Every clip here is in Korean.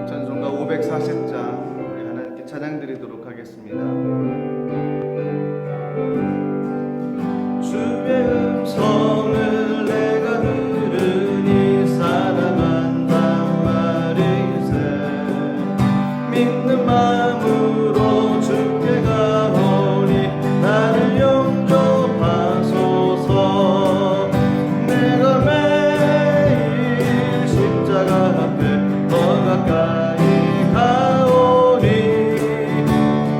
찬송가 540장 우리 하나님께 찬양 드리도록 하겠습니다. 주의 음성을 내가 들으니 사랑한단 말이세. 믿는 마음으로 주께 가오니 나를 용접하소서. 내가 매일 십자가 앞에 더 가까이 가오니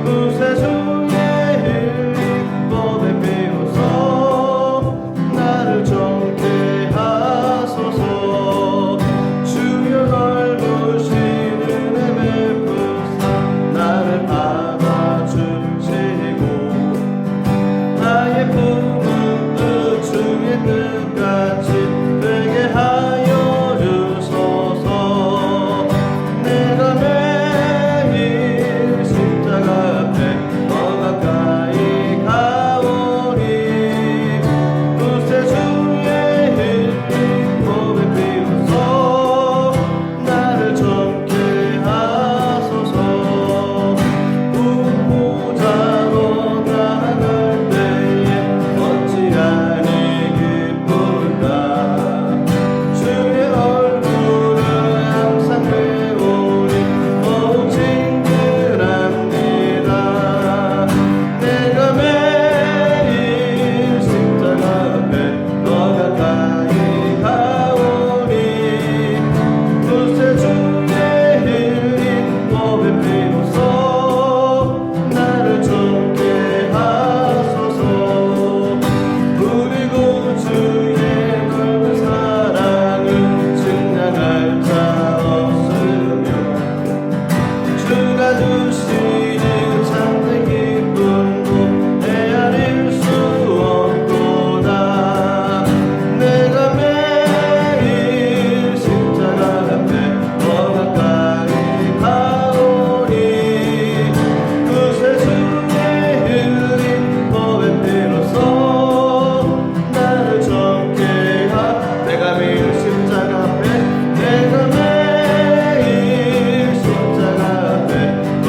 구세주의 흘린 법에 비로소 나를 정케 하소서. 주여 넓으신 은혜 베푸사 나를 받아주시고 나의 품은 뜻 주의 뜻같이 되게 하여 주소서. 내가 매일 십자가 앞에 더 가까이 가오니 구세주의 흘린 법에 비로소 나를 정케 하소서. 후보자로 나아갈 때에 어찌하니 기쁠까. 주의 얼굴을 항상 배우니 더욱 친근합니다. 내가 매일 십자가 앞에 더 가까이 가오니 구세주의 흘린 법에 비로소 나를 정케 하소서. 그리고 주의 넓은 사랑을 증량할 자 없으며 주가 주시는 참된 기쁨도 헤아릴 수 없도다. 내가 매일 십자가 앞에 더 가까이 가오니 구세주의 흘린 법에 비로소 나를 정케 하. 내가 매일 십자가 앞에 내가 매일 십자가 앞에 더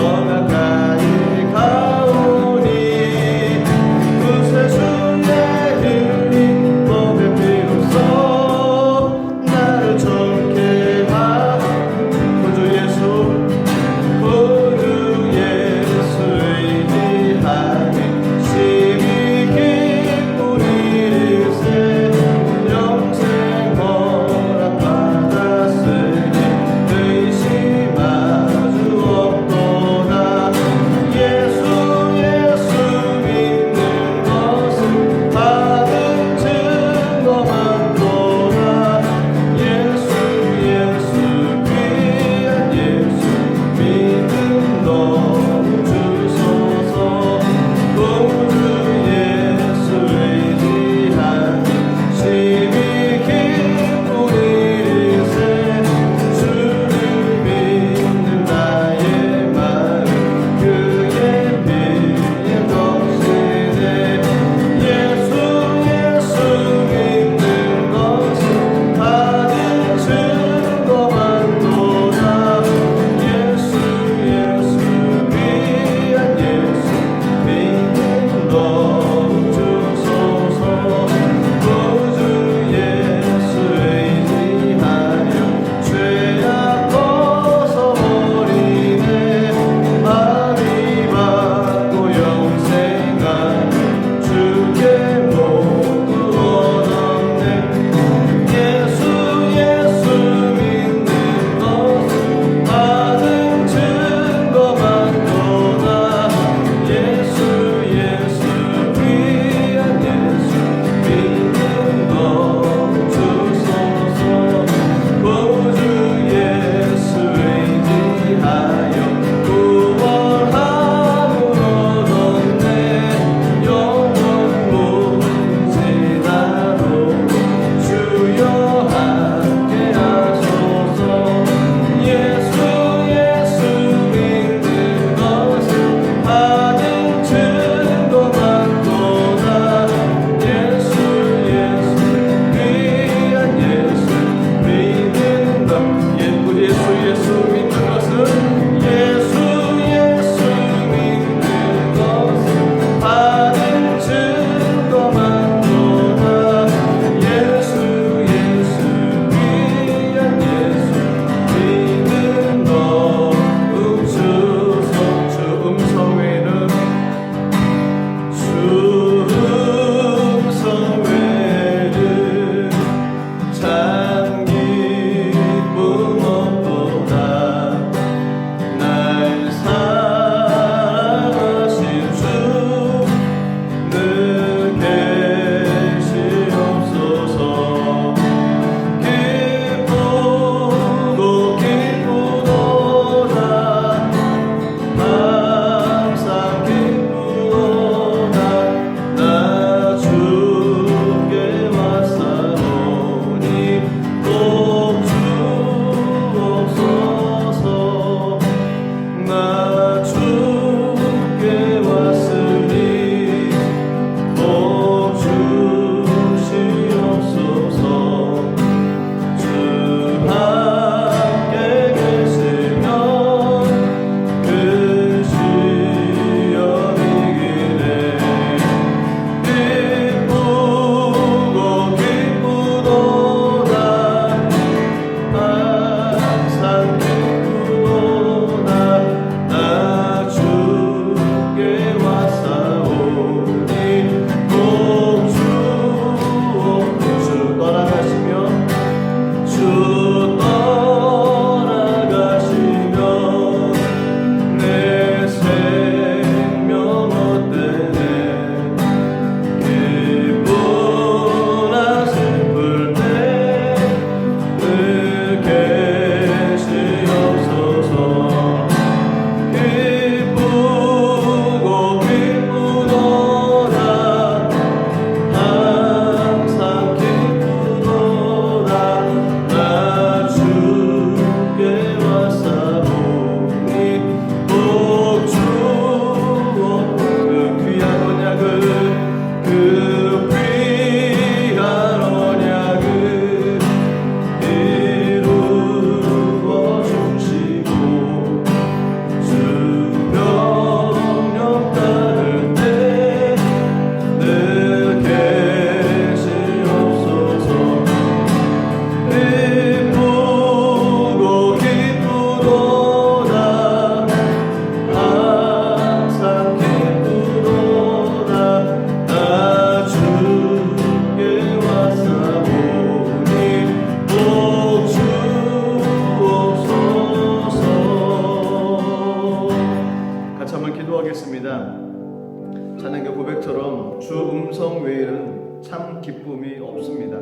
있습니다. 찬양의 고백처럼 주 음성 외에는 참 기쁨이 없습니다.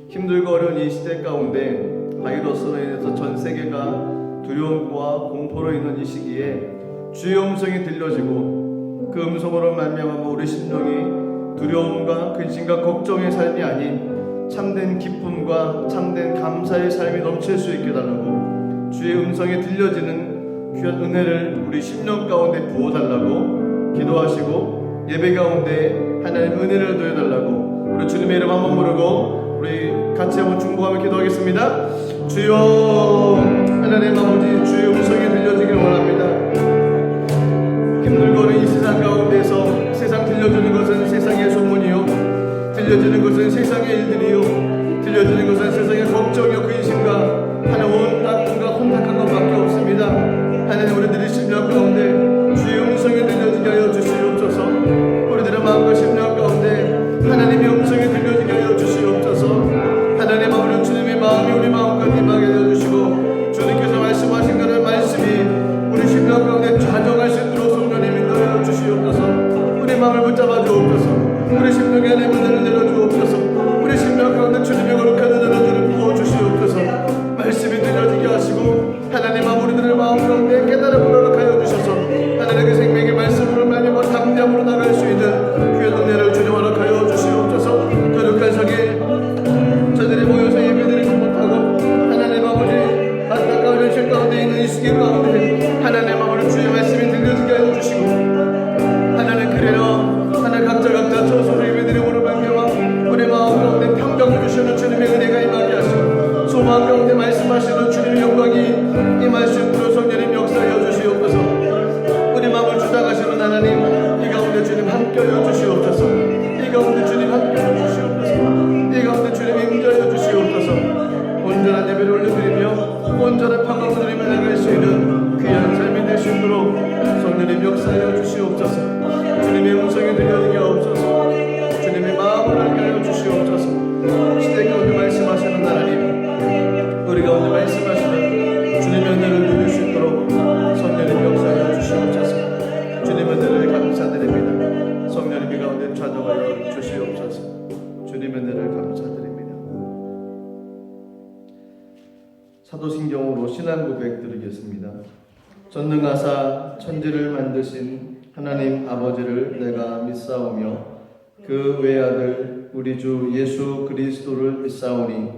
힘들고 어려운 이 시대 가운데 바이러스로 인해서 전 세계가 두려움과 공포로 있는 이 시기에 주의 음성이 들려지고 그 음성으로 말미암아 우리 심령이 두려움과 근심과 걱정의 삶이 아닌 참된 기쁨과 참된 감사의 삶이 넘칠 수 있게 달라고 주의 음성이 들려지는 귀한 은혜를 우리 심령 가운데 부어달라고 기도하시고 예배 가운데 하나님 은혜를 더해달라고 우리 주님의 이름 한번 부르고 우리 같이 한번 중보하며 기도하겠습니다. 주여 하나님 아버지 주의 음성이 들려지길 원합니다. 힘들고는 이 세상 가운데서 세상 들려주는 것은 세상의 소문이요 들려주는 것은 세상의 일들이요 들려주는 것은 세상의 걱정이요 근심과 하나님 온갖 혼탁한 것밖에 없습니다. 하나님 우리들의 심령 가운데 주의 음성이 들려지게 하여 주시옵소서. 우리들의 마음과 심령 가운데 하나님의 음성이 들려지게 하여 주시옵소서. 하나님 아버지 주님의 마음이 우리 마음까지 임하게 해주시고 주님께서 말씀하신 그런 말씀이 우리 심령 가운데 좌정할 수 있도록 성령님 인도하여 주시옵소서. 우리 마음을 붙잡아 주옵소서. 우리 심령에 내 문을 열어주옵소서. 우리 심령 가운데 주님의 거룩한 은혜를 부어주시옵소서. 말씀이 들려지게 하시고 하나님 아버지 우리들의 마음 가운데 깨달음을 허락하여 주셔서 하나님의 생명의 말씀을 말미암아 담대함으로 나갈 수 있는 귀한 은혜를 주님 허락하여 주시옵소서. 거룩한 성에 저들이 모여서 예배드리지 못하고 하나님 아버지 안타까운 현실 가운데 있는 이 시기 가운데 하나님 아버지 주의 말씀이 들려지게 하여 주시고 하나님 그래요 하나님 각자 저소로 예배드림으로 말미암아 우리 마음 가운데 평강 주시는 주님의 은혜가 임하게 하시고 소망 가운데 말씀하시는 주님의 영광이 임할 수 있도록 성령님 역사하여 주시옵소서. 우리 마음을 주장하시는 하나님 이 가운데 주님 함께하여 주시옵소서. 이 가운데 주님 함께하여 주시옵소서. 이 가운데 주님 임재하여 주시옵소서. 온전한 예배를 올려드리며 온전한 평강을 드리며 나갈 수 있는 귀한 삶이 될 수 있도록 성령님 역사하여 주시옵소서. 주님의 음성이 들려지게 하옵소서. 주님의 마음을 알게 하여 주시옵소서. 시대 가운데 말씀하시는 하나님 우리 가운데 말씀하시는 주님의 은혜를 누릴 수 있도록 성령님 역사하여 주시옵소서. 주님의 은혜를 감사드립니다. 성령님 가운데 좌정하여 주시옵소서. 주님의 은혜를 감사드립니다. 사도신경으로 신앙 고백 드리겠습니다. 전능하사 천지를 만드신 하나님 아버지를 내가 믿사오며 그 외아들 우리 주 예수 그리스도를 믿사오니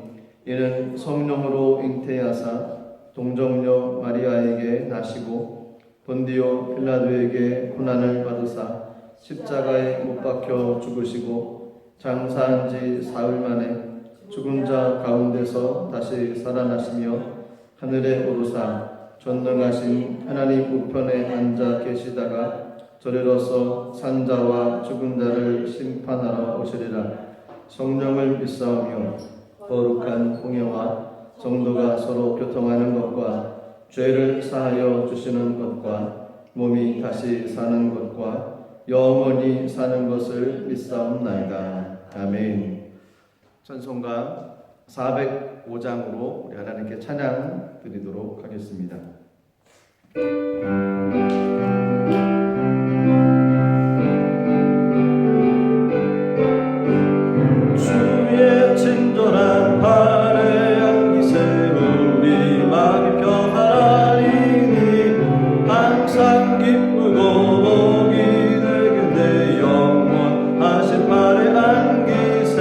이는 성령으로 잉태하사 동정녀 마리아에게 나시고 본디오 빌라도에게 고난을 받으사 십자가에 못 박혀 죽으시고 장사한 지 사흘 만에 죽은 자 가운데서 다시 살아나시며 하늘에 오르사 전능하신 하나님 우편에 앉아 계시다가 저리로서 산자와 죽은 자를 심판하러 오시리라. 성령을 믿사오며 거룩한 공예와 성도가 서로 교통하는 것과 죄를 사하여 주시는 것과 몸이 다시 사는 것과 영원히 사는 것을 믿사옵나이다. 아멘. 찬송가 405장으로 우리 하나님께 찬양 드리도록 하겠습니다. 주의 친절한 발에 안기세 우리 마음이 평안하리니 항상 기쁘고 복이 되겠네 영원하신 발에 안기세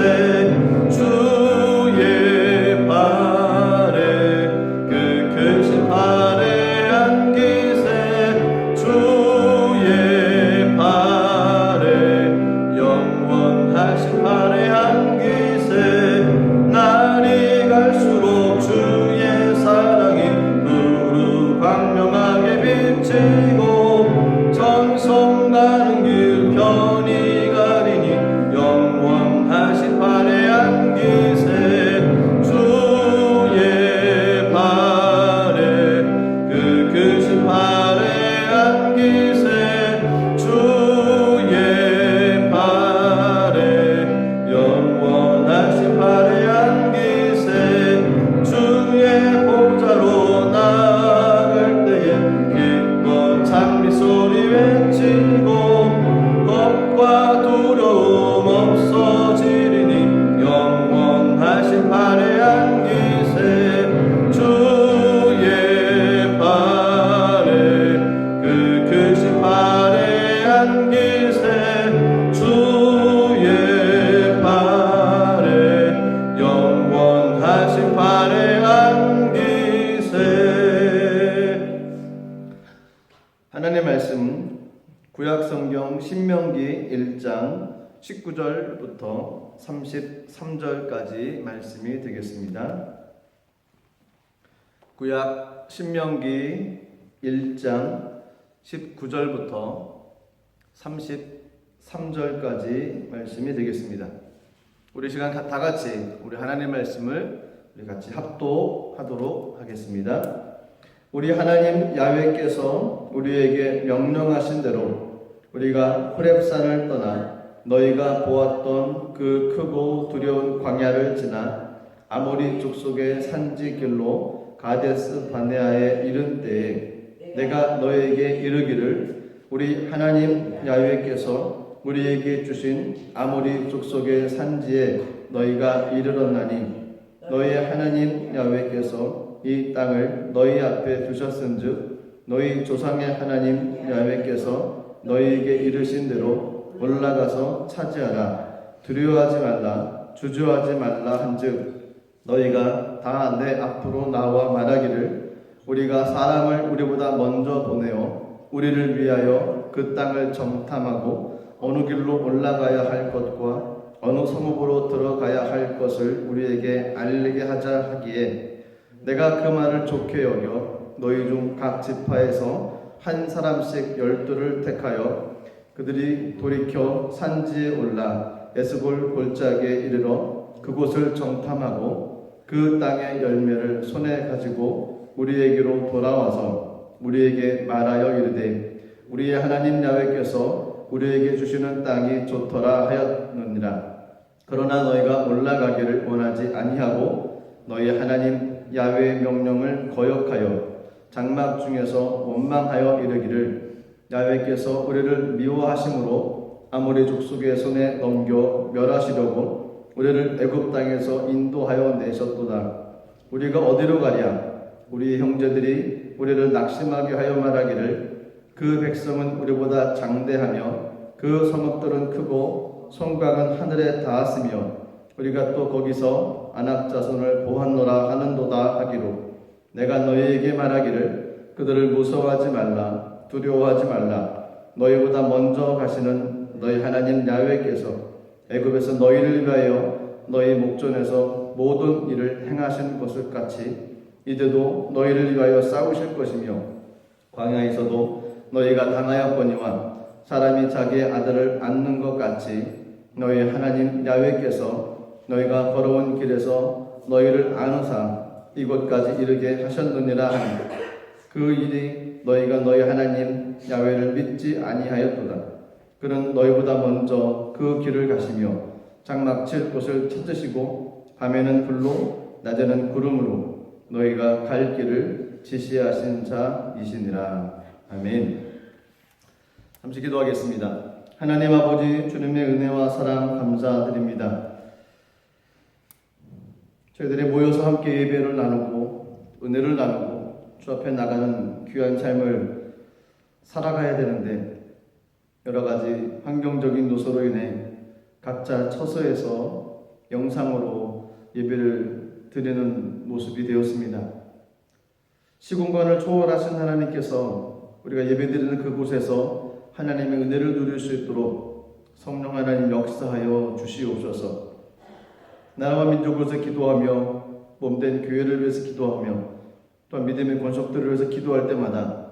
주의 발에 그 크신 발에 안기세 하나님의 말씀 구약성경 신명기 1장 19절부터 33절까지 말씀이 되겠습니다. 구약 신명기 1장 19절부터 33절까지 말씀이 되겠습니다. 우리 시간 다 같이 우리 하나님 말씀을 우리 같이 합독하도록 하겠습니다. 우리 하나님 야훼께서 우리에게 명령하신 대로 우리가 호렙산을 떠나 너희가 보았던 그 크고 두려운 광야를 지나 아모리 족속의 산지길로 가데스 바네아에 이른 때에 내가 너희에게 이르기를 우리 하나님 야훼께서 우리에게 주신 아모리 족속의 산지에 너희가 이르렀나니 너희 하나님 야훼께서 이 땅을 너희 앞에 두셨은즉 너희 조상의 하나님 야훼께서 너희에게 이르신 대로 올라가서 차지하라. 두려워하지 말라. 주저하지 말라 한즉 너희가 다 내 앞으로 나와 말하기를 우리가 사람을 우리보다 먼저 보내어 우리를 위하여 그 땅을 정탐하고 어느 길로 올라가야 할 것과 어느 성읍으로 들어가야 할 것을 우리에게 알리게 하자 하기에 내가 그 말을 좋게 여겨 너희 중 각 지파에서 한 사람씩 12를 택하여 그들이 돌이켜 산지에 올라 에스골 골짜기에 이르러 그곳을 정탐하고 그 땅의 열매를 손에 가지고 우리에게로 돌아와서 우리에게 말하여 이르되 우리의 하나님 야훼께서 우리에게 주시는 땅이 좋더라 하였느니라. 그러나 너희가 올라가기를 원하지 아니하고 너희 하나님 야훼의 명령을 거역하여 장막 중에서 원망하여 이르기를 야훼께서 우리를 미워하심으로 아모리 족속의 손에 넘겨 멸하시려고 우리를 애굽 땅에서 인도하여 내셨도다. 우리가 어디로 가랴? 우리 형제들이 우리를 낙심하게 하여 말하기를 그 백성은 우리보다 장대하며 그 성읍들은 크고 성곽은 하늘에 닿았으며 우리가 또 거기서 아낙 자손을 보았노라 하는도다 하기로 내가 너희에게 말하기를 그들을 무서워하지 말라. 두려워하지 말라. 너희보다 먼저 가시는 너희 하나님 야훼께서 애굽에서 너희를 위하여 너희 목전에서 모든 일을 행하신 것을 같이 이제도 너희를 위하여 싸우실 것이며 광야에서도 너희가 당하였거니와 사람이 자기의 아들을 안는 것 같이 너희 하나님 야훼께서 너희가 걸어온 길에서 너희를 안으사 이곳까지 이르게 하셨느니라 하니 그 일이 너희가 너희 하나님 야훼를 믿지 아니하였도다. 그는 너희보다 먼저 그 길을 가시며 장막 칠 곳을 찾으시고 밤에는 불로 낮에는 구름으로 너희가 갈 길을 지시하신 자이시니라. 아멘. 잠시 기도하겠습니다. 하나님 아버지 주님의 은혜와 사랑 감사드립니다. 저희들이 모여서 함께 예배를 나누고 은혜를 나누고 주 앞에 나가는 귀한 삶을 살아가야 되는데 여러 가지 환경적인 요소로 인해 각자 처소에서 영상으로 예배를 드리는 모습이 되었습니다. 시공간을 초월하신 하나님께서 우리가 예배드리는 그곳에서 하나님의 은혜를 누릴 수 있도록 성령 하나님 역사하여 주시옵소서. 나라와 민족을 위해서 기도하며 몸된 교회를 위해서 기도하며 또한 믿음의 권속들을 위해서 기도할 때마다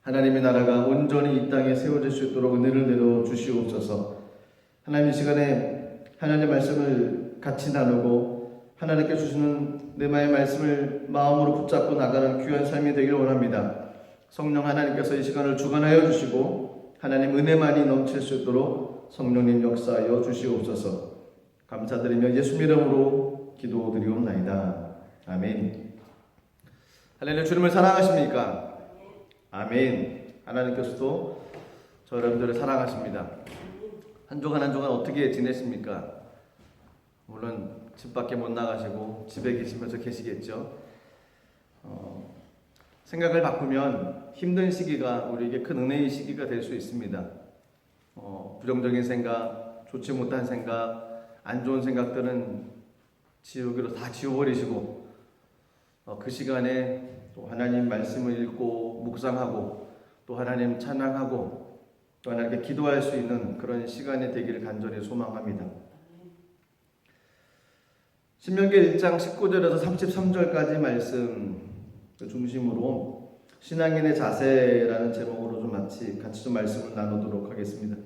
하나님의 나라가 온전히 이 땅에 세워질 수 있도록 은혜를 내려 주시옵소서. 하나님 이 시간에 하나님의 말씀을 같이 나누고 하나님께 주시는 르마의 말씀을 마음으로 붙잡고 나가는 귀한 삶이 되길 원합니다. 성령 하나님께서 이 시간을 주관하여 주시고 하나님 은혜만이 넘칠 수 있도록 성령님 역사하여 주시옵소서. 감사드리며 예수 이름으로 기도드리옵나이다. 아멘. 할렐루야. 주님을 사랑하십니까? 아멘. 하나님께서도 저 여러분들을 사랑하십니다. 한 주간 한 주간 어떻게 지내십니까? 물론 집 밖에 못 나가시고 집에 계시면서 계시겠죠. 생각을 바꾸면 힘든 시기가 우리에게 큰 은혜의 시기가 될 수 있습니다. 부정적인 생각, 좋지 못한 생각, 안 좋은 생각들은 지우기로 다 지워버리시고 그 시간에 또 하나님 말씀을 읽고 묵상하고 또 하나님 찬양하고 또 하나님께 기도할 수 있는 그런 시간이 되기를 간절히 소망합니다. 신명기 1장 19절에서 33절까지 말씀 중심으로 신앙인의 자세라는 제목으로 좀 같이 좀 말씀을 나누도록 하겠습니다.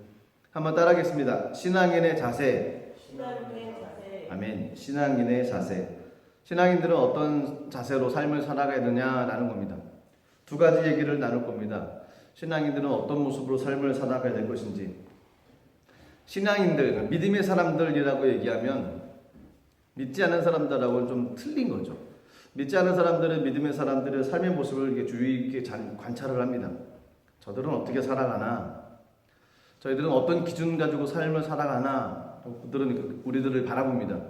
한번 따라하겠습니다. 신앙인의 자세. 신앙인의 자세. 아멘. 신앙인의 자세. 신앙인들은 어떤 자세로 삶을 살아가야 되냐라는 겁니다. 두 가지 얘기를 나눌 겁니다. 신앙인들은 어떤 모습으로 삶을 살아가야 될 것인지. 신앙인들, 믿음의 사람들이라고 얘기하면 믿지 않은 사람들하고는 좀 틀린 거죠. 믿지 않은 사람들은 믿음의 사람들의 삶의 모습을 이렇게 주의 있게 잘 관찰을 합니다. 저들은 어떻게 살아가나? 저희들은 어떤 기준 가지고 삶을 살아가나? 그들은 우리들을 바라봅니다.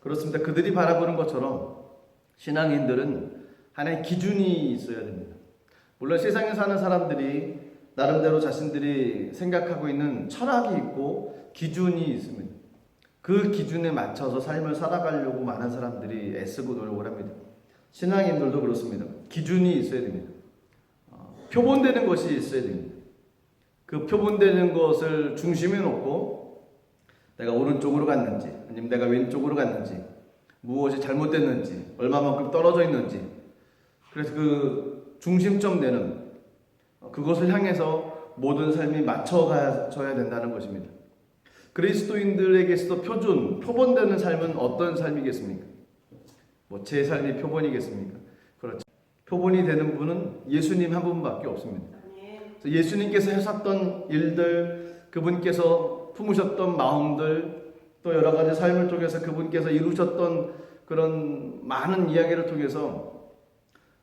그렇습니다. 그들이 바라보는 것처럼 신앙인들은 하나의 기준이 있어야 됩니다. 물론 세상에 사는 사람들이 나름대로 자신들이 생각하고 있는 철학이 있고 기준이 있습니다. 그 기준에 맞춰서 삶을 살아가려고 많은 사람들이 애쓰고 노력을 합니다. 신앙인들도 그렇습니다. 기준이 있어야 됩니다. 표본되는 것이 있어야 됩니다. 그 표본되는 것을 중심에 놓고 내가 오른쪽으로 갔는지 아니면 내가 왼쪽으로 갔는지 무엇이 잘못됐는지 얼마만큼 떨어져 있는지 그래서 그 중심점 되는 그것을 향해서 모든 삶이 맞춰가져야 된다는 것입니다. 그리스도인들에게서도 표본되는 삶은 어떤 삶이겠습니까? 제 삶이 표본이겠습니까? 그렇죠. 표본이 되는 분은 예수님 한 분밖에 없습니다. 예수님께서 하셨던 일들, 그분께서 품으셨던 마음들, 또 여러 가지 삶을 통해서 그분께서 이루셨던 그런 많은 이야기를 통해서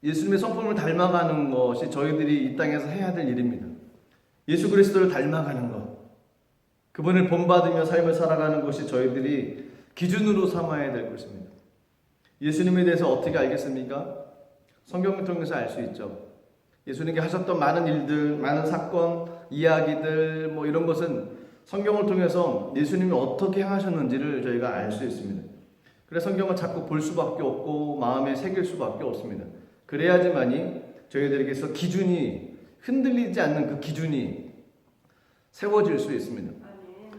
예수님의 성품을 닮아가는 것이 저희들이 이 땅에서 해야 될 일입니다. 예수 그리스도를 닮아가는 것, 그분을 본받으며 삶을 살아가는 것이 저희들이 기준으로 삼아야 될 것입니다. 예수님에 대해서 어떻게 알겠습니까? 성경을 통해서 알 수 있죠. 예수님께 하셨던 많은 일들, 많은 사건, 이야기들 이런 것은 성경을 통해서 예수님이 어떻게 행하셨는지를 저희가 알 수 있습니다. 그래서 성경을 자꾸 볼 수밖에 없고 마음에 새길 수밖에 없습니다. 그래야지만이 저희들에게서 기준이 흔들리지 않는 그 기준이 세워질 수 있습니다.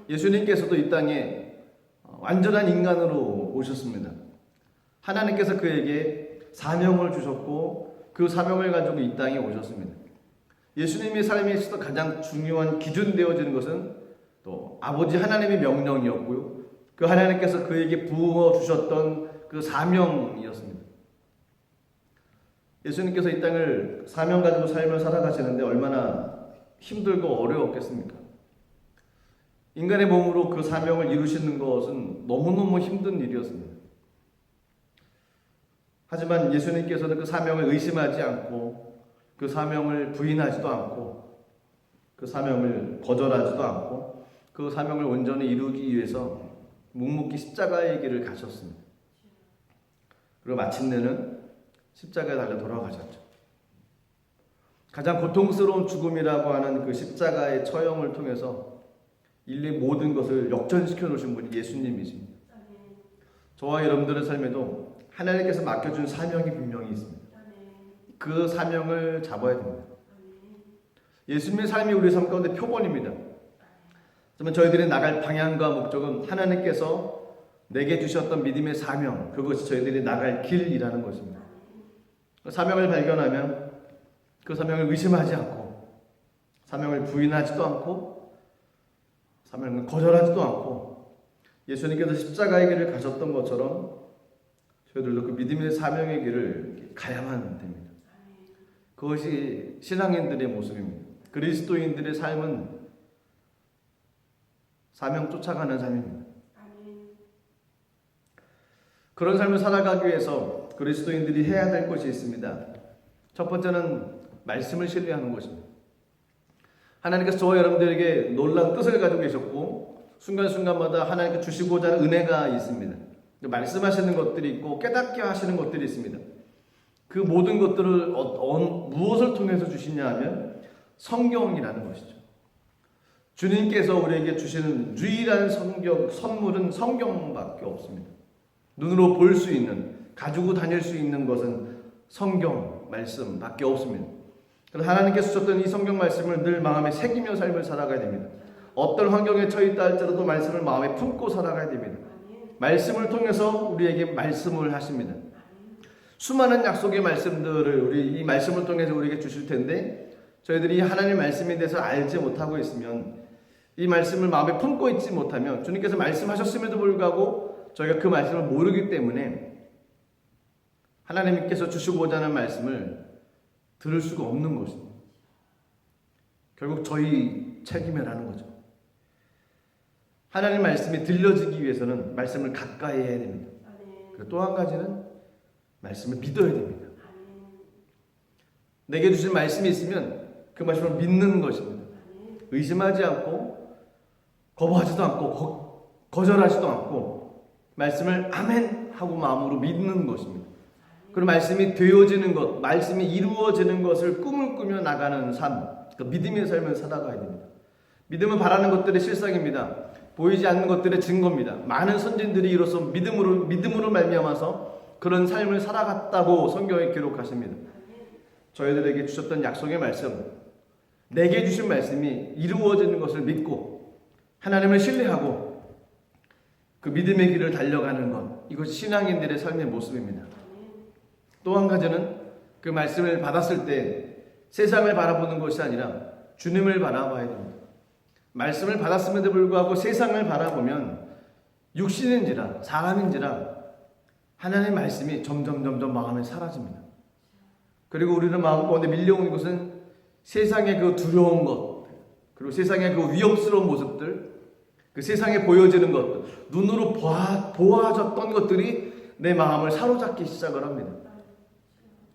예수님께서도 이 땅에 완전한 인간으로 오셨습니다. 하나님께서 그에게 사명을 주셨고 그 사명을 가지고 이 땅에 오셨습니다. 예수님의 삶에 있어서 가장 중요한 기준 되어지는 것은 또 아버지 하나님의 명령이었고요. 그 하나님께서 그에게 부어주셨던 그 사명이었습니다. 예수님께서 이 땅을 사명 가지고 삶을 살아가시는데 얼마나 힘들고 어려웠겠습니까? 인간의 몸으로 그 사명을 이루시는 것은 너무너무 힘든 일이었습니다. 하지만 예수님께서는 그 사명을 의심하지 않고 그 사명을 부인하지도 않고 그 사명을 거절하지도 않고 그 사명을 온전히 이루기 위해서 묵묵히 십자가의 길을 가셨습니다. 그리고 마침내는 십자가에 달려 돌아가셨죠. 가장 고통스러운 죽음이라고 하는 그 십자가의 처형을 통해서 인류의 모든 것을 역전시켜 놓으신 분이 예수님이십니다. 저와 여러분들의 삶에도 하나님께서 맡겨준 사명이 분명히 있습니다. 그 사명을 잡아야 됩니다. 예수님의 삶이 우리 삶 가운데 표본입니다. 그러면 저희들이 나갈 방향과 목적은 하나님께서 내게 주셨던 믿음의 사명, 그것이 저희들이 나갈 길이라는 것입니다. 사명을 발견하면 그 사명을 의심하지 않고 사명을 부인하지도 않고 사명을 거절하지도 않고 예수님께서 십자가의 길을 가셨던 것처럼 저희들도 그 믿음의 사명의 길을 가야만 됩니다. 그것이 신앙인들의 모습입니다. 그리스도인들의 삶은 사명 쫓아가는 삶입니다. 그런 삶을 살아가기 위해서 그리스도인들이 해야 될 것이 있습니다. 첫 번째는 말씀을 신뢰하는 것입니다. 하나님께서 저와 여러분들에게 놀라운 뜻을 가지고 계셨고 순간순간마다 하나님께 주시고자 하는 은혜가 있습니다. 말씀하시는 것들이 있고 깨닫게 하시는 것들이 있습니다. 그 모든 것들을 무엇을 통해서 주시냐 하면 성경이라는 것이죠. 주님께서 우리에게 주시는 유일한 선물은 성경밖에 없습니다. 눈으로 볼 수 있는, 가지고 다닐 수 있는 것은 성경 말씀밖에 없습니다. 그래서 하나님께서 주셨던 이 성경 말씀을 늘 마음에 새기며 삶을 살아가야 됩니다. 어떤 환경에 처했다 할지라도 말씀을 마음에 품고 살아가야 됩니다. 말씀을 통해서 우리에게 말씀을 하십니다. 수많은 약속의 말씀들을 우리 이 말씀을 통해서 우리에게 주실 텐데 저희들이 하나님의 말씀에 대해서 알지 못하고 있으면 이 말씀을 마음에 품고 있지 못하면 주님께서 말씀하셨음에도 불구하고 저희가 그 말씀을 모르기 때문에 하나님께서 주시고자 하는 말씀을 들을 수가 없는 것입니다. 결국 저희 책임이라는 거죠. 하나님 말씀이 들려지기 위해서는 말씀을 가까이 해야 됩니다. 그리고 또 한 가지는 말씀을 믿어야 됩니다. 내게 주신 말씀이 있으면 그 말씀을 믿는 것입니다. 의심하지 않고 거부하지도 않고 거절하지도 않고 말씀을 아멘 하고 마음으로 믿는 것입니다. 그리고 말씀이 되어지는 것, 말씀이 이루어지는 것을 꿈을 꾸며 나가는 삶, 그 믿음의 삶을 살아가야 됩니다. 믿음은 바라는 것들의 실상입니다. 보이지 않는 것들의 증거입니다. 많은 선진들이 이로써 믿음으로 말미암아서 그런 삶을 살아갔다고 성경에 기록하십니다. 저희들에게 주셨던 약속의 말씀, 내게 주신 말씀이 이루어지는 것을 믿고 하나님을 신뢰하고 그 믿음의 길을 달려가는 것, 이것이 신앙인들의 삶의 모습입니다. 또 한 가지는 그 말씀을 받았을 때 세상을 바라보는 것이 아니라 주님을 바라봐야 됩니다. 말씀을 받았음에도 불구하고 세상을 바라보면 육신인지라 사람인지라 하나님의 말씀이 점점 마음에 사라집니다. 그리고 우리는 마음 가운데 밀려오는 것은 세상의 그 두려운 것, 그리고 세상의 그 위협스러운 모습들, 그 세상에 보여지는 것들, 눈으로 보아졌던 것들이 내 마음을 사로잡기 시작을 합니다.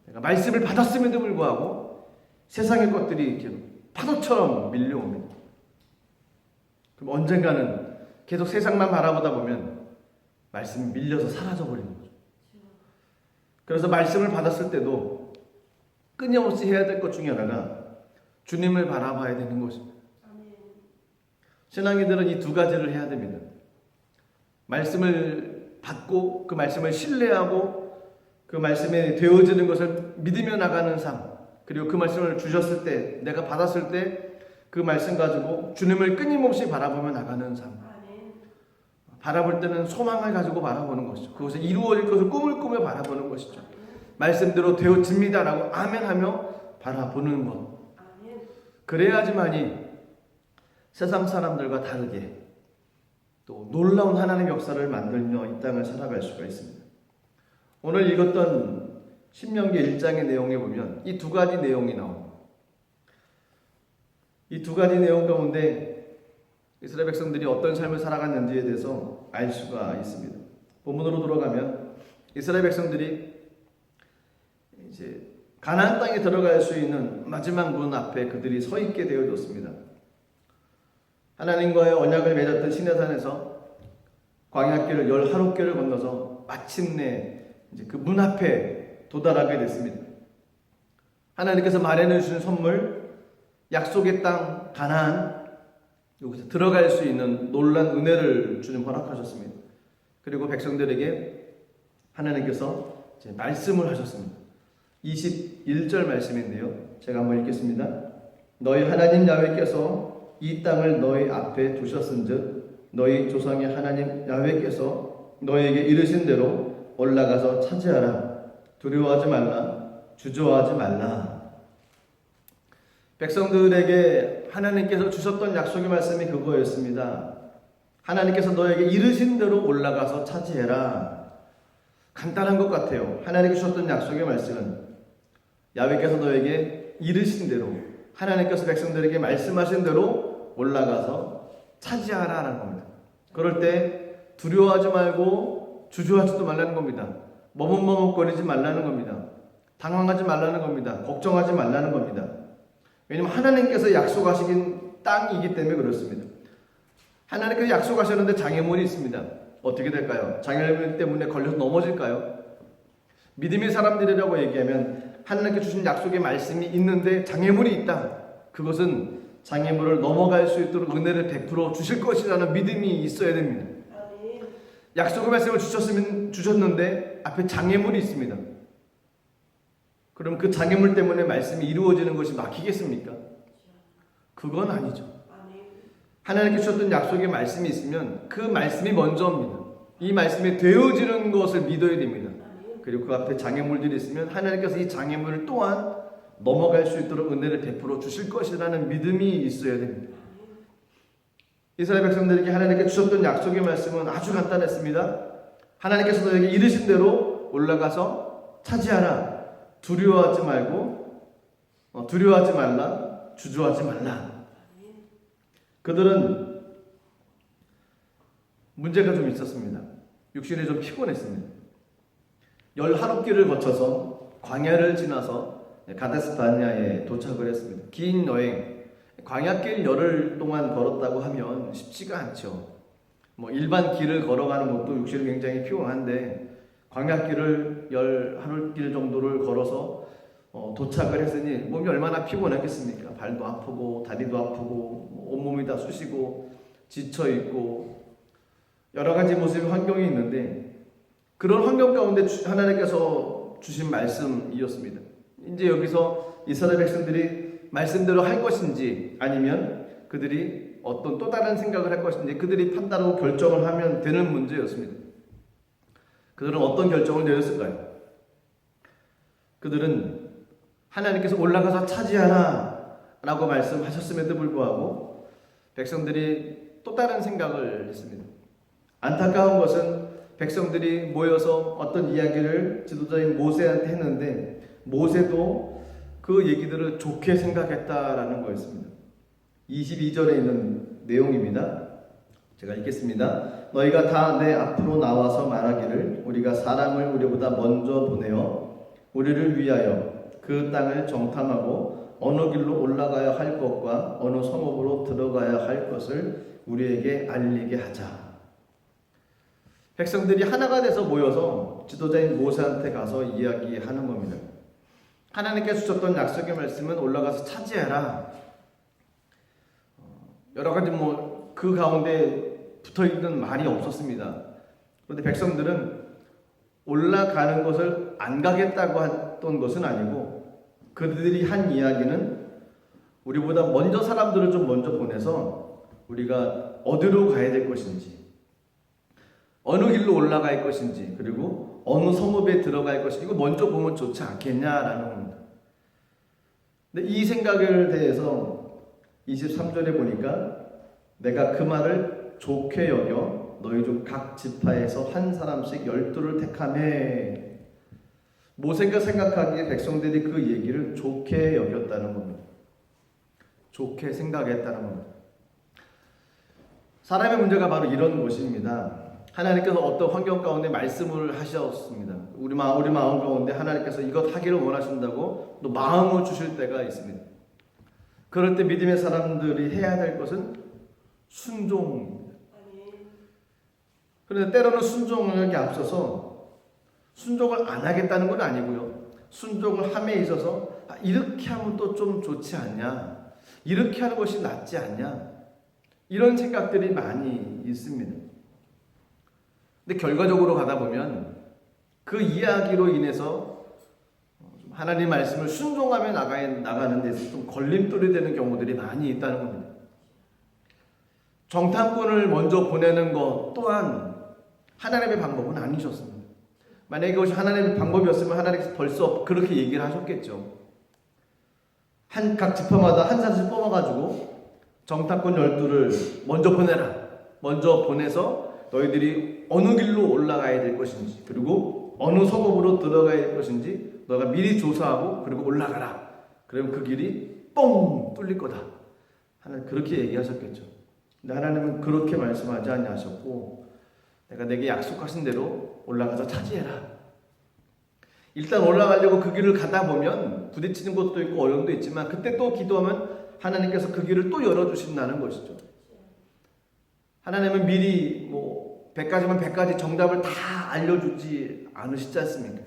그러니까 말씀을 받았음에도 불구하고 세상의 것들이 이렇게 파도처럼 밀려옵니다. 그럼 언젠가는 계속 세상만 바라보다 보면 말씀이 밀려서 사라져버리는 거죠. 그래서 말씀을 받았을 때도 끊임없이 해야 될 것 중에 하나가 주님을 바라봐야 되는 것입니다. 신앙인들은 이 두 가지를 해야 됩니다. 말씀을 받고 그 말씀을 신뢰하고 그 말씀에 되어지는 것을 믿으며 나가는 삶, 그리고 그 말씀을 주셨을 때 내가 받았을 때 그 말씀 가지고 주님을 끊임없이 바라보며 나가는 삶. 바라볼 때는 소망을 가지고 바라보는 것이죠. 그것을 이루어질 것을 꿈을 꾸며 바라보는 것이죠. 말씀대로 되어집니다라고 아멘하며 바라보는 것. 그래야지만이 세상 사람들과 다르게 또 놀라운 하나님의 역사를 만들며 이 땅을 살아갈 수가 있습니다. 오늘 읽었던 신명기 1장의 내용에 보면 이 두 가지 내용이 나옵니다. 이 두 가지 내용 가운데 이스라엘 백성들이 어떤 삶을 살아갔는지에 대해서 알 수가 있습니다. 본문으로 돌아가면 이스라엘 백성들이 이제 가나안 땅에 들어갈 수 있는 마지막 문 앞에 그들이 서 있게 되어졌습니다. 하나님과의 언약을 맺었던 시내산에서 광야길을 10하루길을 건너서 마침내 이제 그 문 앞에 도달하게 됐습니다. 하나님께서 마련해 주신 선물, 약속의 땅 가나안, 여기서 들어갈 수 있는 놀란 은혜를 주님 허락하셨습니다. 그리고 백성들에게 하나님께서 이제 말씀을 하셨습니다. 21절 말씀인데요. 제가 한번 읽겠습니다. 너희 하나님 야훼께서 이 땅을 너희 앞에 두셨은즉 너희 조상의 하나님 야훼께서 너희에게 이르신 대로 올라가서 차지하라. 두려워하지 말라. 주저하지 말라. 백성들에게 하나님께서 주셨던 약속의 말씀이 그거였습니다. 하나님께서 너에게 이르신 대로 올라가서 차지해라. 간단한 것 같아요. 하나님께 주셨던 약속의 말씀은 야훼께서 너에게 이르신 대로, 하나님께서 백성들에게 말씀하신 대로 올라가서 차지하라라는 겁니다. 그럴 때 두려워하지 말고 주저하지도 말라는 겁니다. 머뭇머뭇거리지 말라는 겁니다. 당황하지 말라는 겁니다. 걱정하지 말라는 겁니다. 왜냐하면 하나님께서 약속하신 땅이기 때문에 그렇습니다. 하나님께서 약속하셨는데 장애물이 있습니다. 어떻게 될까요? 장애물 때문에 걸려서 넘어질까요? 믿음의 사람들이라고 얘기하면 하나님께 주신 약속의 말씀이 있는데 장애물이 있다. 그것은 장애물을 넘어갈 수 있도록 은혜를 베풀어 주실 것이라는 믿음이 있어야 됩니다. 약속의 말씀을 주셨는데 앞에 장애물이 있습니다. 그럼 그 장애물 때문에 말씀이 이루어지는 것이 막히겠습니까? 그건 아니죠. 하나님께 주셨던 약속의 말씀이 있으면 그 말씀이 먼저입니다. 이 말씀이 되어지는 것을 믿어야 됩니다. 그리고 그 앞에 장애물들이 있으면 하나님께서 이 장애물을 또한 넘어갈 수 있도록 은혜를 베풀어 주실 것이라는 믿음이 있어야 됩니다. 이스라엘 백성들에게 하나님께 주셨던 약속의 말씀은 아주 간단했습니다. 하나님께서 너에게 이르신 대로 올라가서 차지하라. 두려워하지 말라. 주저하지 말라. 그들은 문제가 좀 있었습니다. 육신이 좀 피곤했습니다. 11길을 거쳐서 광야를 지나서 가데스 바네아에 도착을 했습니다. 긴 여행, 광야길 열흘 동안 걸었다고 하면 쉽지가 않죠. 일반 길을 걸어가는 것도 육신이 굉장히 피곤한데 광야길을 11길 정도를 걸어서 도착을 했으니 몸이 얼마나 피곤하겠습니까? 발도 아프고 다리도 아프고 온몸이 다 쑤시고 지쳐있고 여러 가지 모습의 환경이 있는데 그런 환경 가운데 하나님께서 주신 말씀이었습니다. 이제 여기서 이스라엘 백성들이 말씀대로 할 것인지 아니면 그들이 어떤 또 다른 생각을 할 것인지 그들이 판단하고 결정을 하면 되는 문제였습니다. 그들은 어떤 결정을 내렸을까요? 그들은 하나님께서 올라가서 차지하라 라고 말씀하셨음에도 불구하고 백성들이 또 다른 생각을 했습니다. 안타까운 것은 백성들이 모여서 어떤 이야기를 지도자인 모세한테 했는데 모세도 그 얘기들을 좋게 생각했다라는 거였습니다. 22절에 있는 내용입니다. 제가 읽겠습니다. 너희가 다 내 앞으로 나와서 말하기를 우리가 사람을 우리보다 먼저 보내어 우리를 위하여 그 땅을 정탐하고 어느 길로 올라가야 할 것과 어느 성읍으로 들어가야 할 것을 우리에게 알리게 하자. 백성들이 하나가 돼서 모여서 지도자인 모세한테 가서 이야기하는 겁니다. 하나님께서 주셨던 약속의 말씀은 올라가서 차지해라. 여러 가지 그 가운데 붙어있는 말이 없었습니다. 그런데 백성들은 올라가는 것을 안 가겠다고 했던 것은 아니고 그들이 한 이야기는 우리보다 먼저 사람들을 좀 먼저 보내서 우리가 어디로 가야 될 것인지 어느 길로 올라갈 것인지 그리고 어느 성읍에 들어갈 것인지 이거 먼저 보면 좋지 않겠냐라는 겁니다. 근데 이 생각에 대해서 23절에 보니까 내가 그 말을 좋게 여겨 너희 중 각 지파에서 한 사람씩 12를 택하매. 모세가 생각하기에 백성들이 그 얘기를 좋게 여겼다는 겁니다. 좋게 생각했다는 겁니다. 사람의 문제가 바로 이런 것입니다. 하나님께서 어떤 환경 가운데 말씀을 하셨습니다. 우리 마음 가운데 하나님께서 이것 하기를 원하신다고 또 마음을 주실 때가 있습니다. 그럴 때 믿음의 사람들이 해야 될 것은 순종입니다. 그런데 때로는 순종하기 앞서서 순종을 안 하겠다는 건 아니고요. 순종을 함에 있어서 이렇게 하면 또 좀 좋지 않냐? 이렇게 하는 것이 낫지 않냐? 이런 생각들이 많이 있습니다. 근데 결과적으로 가다 보면 그 이야기로 인해서 하나님 말씀을 순종하며 나가는 데서 좀 걸림돌이 되는 경우들이 많이 있다는 겁니다. 정탐꾼을 먼저 보내는 것 또한 하나님의 방법은 아니셨습니다. 만약에 그것이 하나님의 방법이었으면 하나님께서 벌써 그렇게 얘기를 하셨겠죠. 각 지파마다 한 사람씩 뽑아가지고 정탐꾼 12를 먼저 보내라. 먼저 보내서 너희들이 어느 길로 올라가야 될 것인지 그리고 어느 성읍으로 들어가야 될 것인지 너가 미리 조사하고 그리고 올라가라. 그러면 그 길이 뻥 뚫릴 거다. 하나님 그렇게 얘기하셨겠죠. 근데 하나님은 그렇게 말씀하지 아니하셨고 내가 내게 약속하신 대로 올라가서 차지해라. 일단 올라가려고 그 길을 가다 보면 부딪히는 것도 있고 어려움도 있지만 그때 또 기도하면 하나님께서 그 길을 또 열어주신다는 것이죠. 하나님은 미리 100가지면 100가지 정답을 다 알려주지 않으시지 않습니까?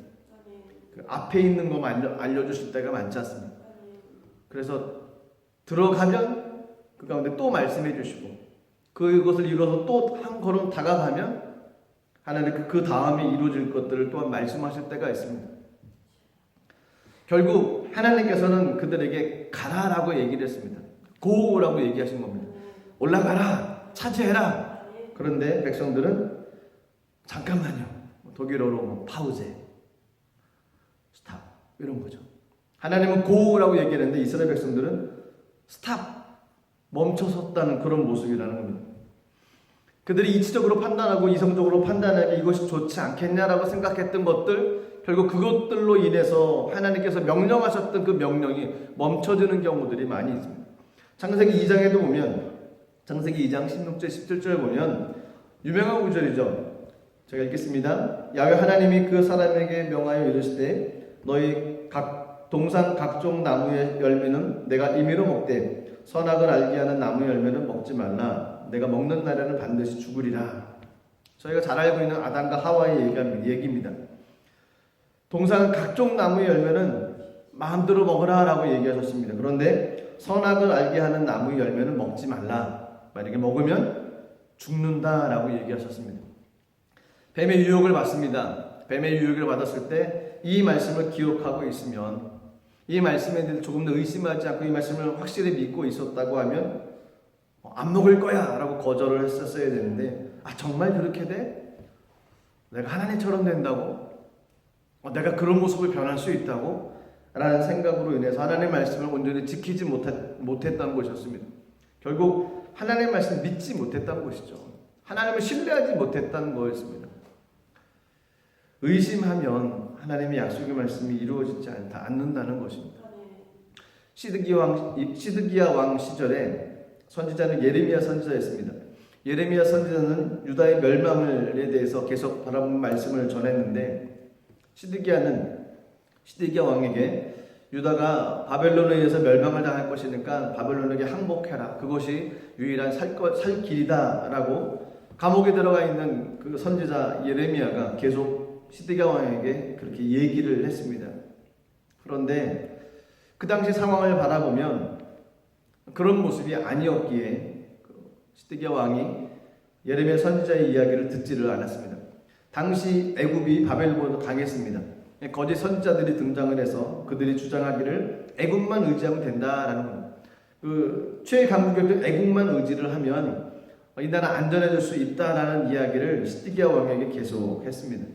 그 앞에 있는 것만 알려주실 때가 많지 않습니까? 그래서 들어가면 그 가운데 또 말씀해 주시고 그것을 이루어서 또 한 걸음 다가가면 하나님 그 다음에 이루어질 것들을 또한 말씀하실 때가 있습니다. 결국 하나님께서는 그들에게 가라라고 얘기를 했습니다. 고라고 얘기하신 겁니다. 올라가라, 차지해라. 그런데 백성들은 잠깐만요. 독일어로 뭐 파우제, 스탑 이런 거죠. 하나님은 고라고 얘기했는데 이스라엘 백성들은 스탑, 멈춰섰다는 그런 모습이라는 겁니다. 그들이 이치적으로 판단하고 이성적으로 판단하기 이것이 좋지 않겠냐라고 생각했던 것들, 결국 그것들로 인해서 하나님께서 명령하셨던 그 명령이 멈춰지는 경우들이 많이 있습니다. 창세기 2장에도 보면, 창세기 2장 16절 17절 보면 유명한 구절이죠. 제가 읽겠습니다. 야훼 하나님이 그 사람에게 명하여 이르시되 너희 동산 각종 나무의 열매는 내가 임의로 먹되 선악을 알게 하는 나무 열매는 먹지 말라. 내가 먹는 날에는 반드시 죽으리라. 저희가 잘 알고 있는 아담과 하와의 얘기입니다. 동산 각종 나무의 열매는 마음대로 먹으라 라고 얘기하셨습니다. 그런데 선악을 알게 하는 나무의 열매는 먹지 말라. 만약에 먹으면 죽는다 라고 얘기하셨습니다. 뱀의 유혹을 받습니다. 뱀의 유혹을 받았을 때 이 말씀을 기억하고 있으면, 이 말씀에 대해서 조금 더 의심하지 않고 이 말씀을 확실히 믿고 있었다고 하면 안 먹을 거야 라고 거절을 했었어야 되는데, 정말 그렇게 돼? 내가 하나님처럼 된다고? 내가 그런 모습을 변할 수 있다고? 라는 생각으로 인해서 하나님의 말씀을 온전히 지키지 못했다는 것이었습니다. 결국 하나님의 말씀을 믿지 못했다는 것이죠. 하나님을 신뢰하지 못했다는 거였습니다. 의심하면 하나님의 약속의 말씀이 이루어지지 않는다는 것입니다. 시드기야 왕 시절에 선지자는 예레미야 선지자였습니다. 예레미야 선지자는 유다의 멸망에 대해서 계속 바라본 말씀을 전했는데, 시드기야 왕에게 유다가 바벨론에 의해서 멸망을 당할 것이니까 바벨론에게 항복해라. 그것이 유일한 살 길이다 라고 감옥에 들어가 있는 그 선지자 예레미야가 계속 시드기야 왕에게 그렇게 얘기를 했습니다. 그런데 그 당시 상황을 바라보면 그런 모습이 아니었기에 시드기야 왕이 예레미야 선지자의 이야기를 듣지를 않았습니다. 당시 애굽이 바벨론보다 강했습니다. 거짓 선지자들이 등장을 해서 그들이 주장하기를 애굽만 의지하면 된다라는 겁니다. 그 최강국이 애국만 의지를 하면 이 나라 안전해질 수 있다라는 이야기를 시드기야 왕에게 계속 했습니다.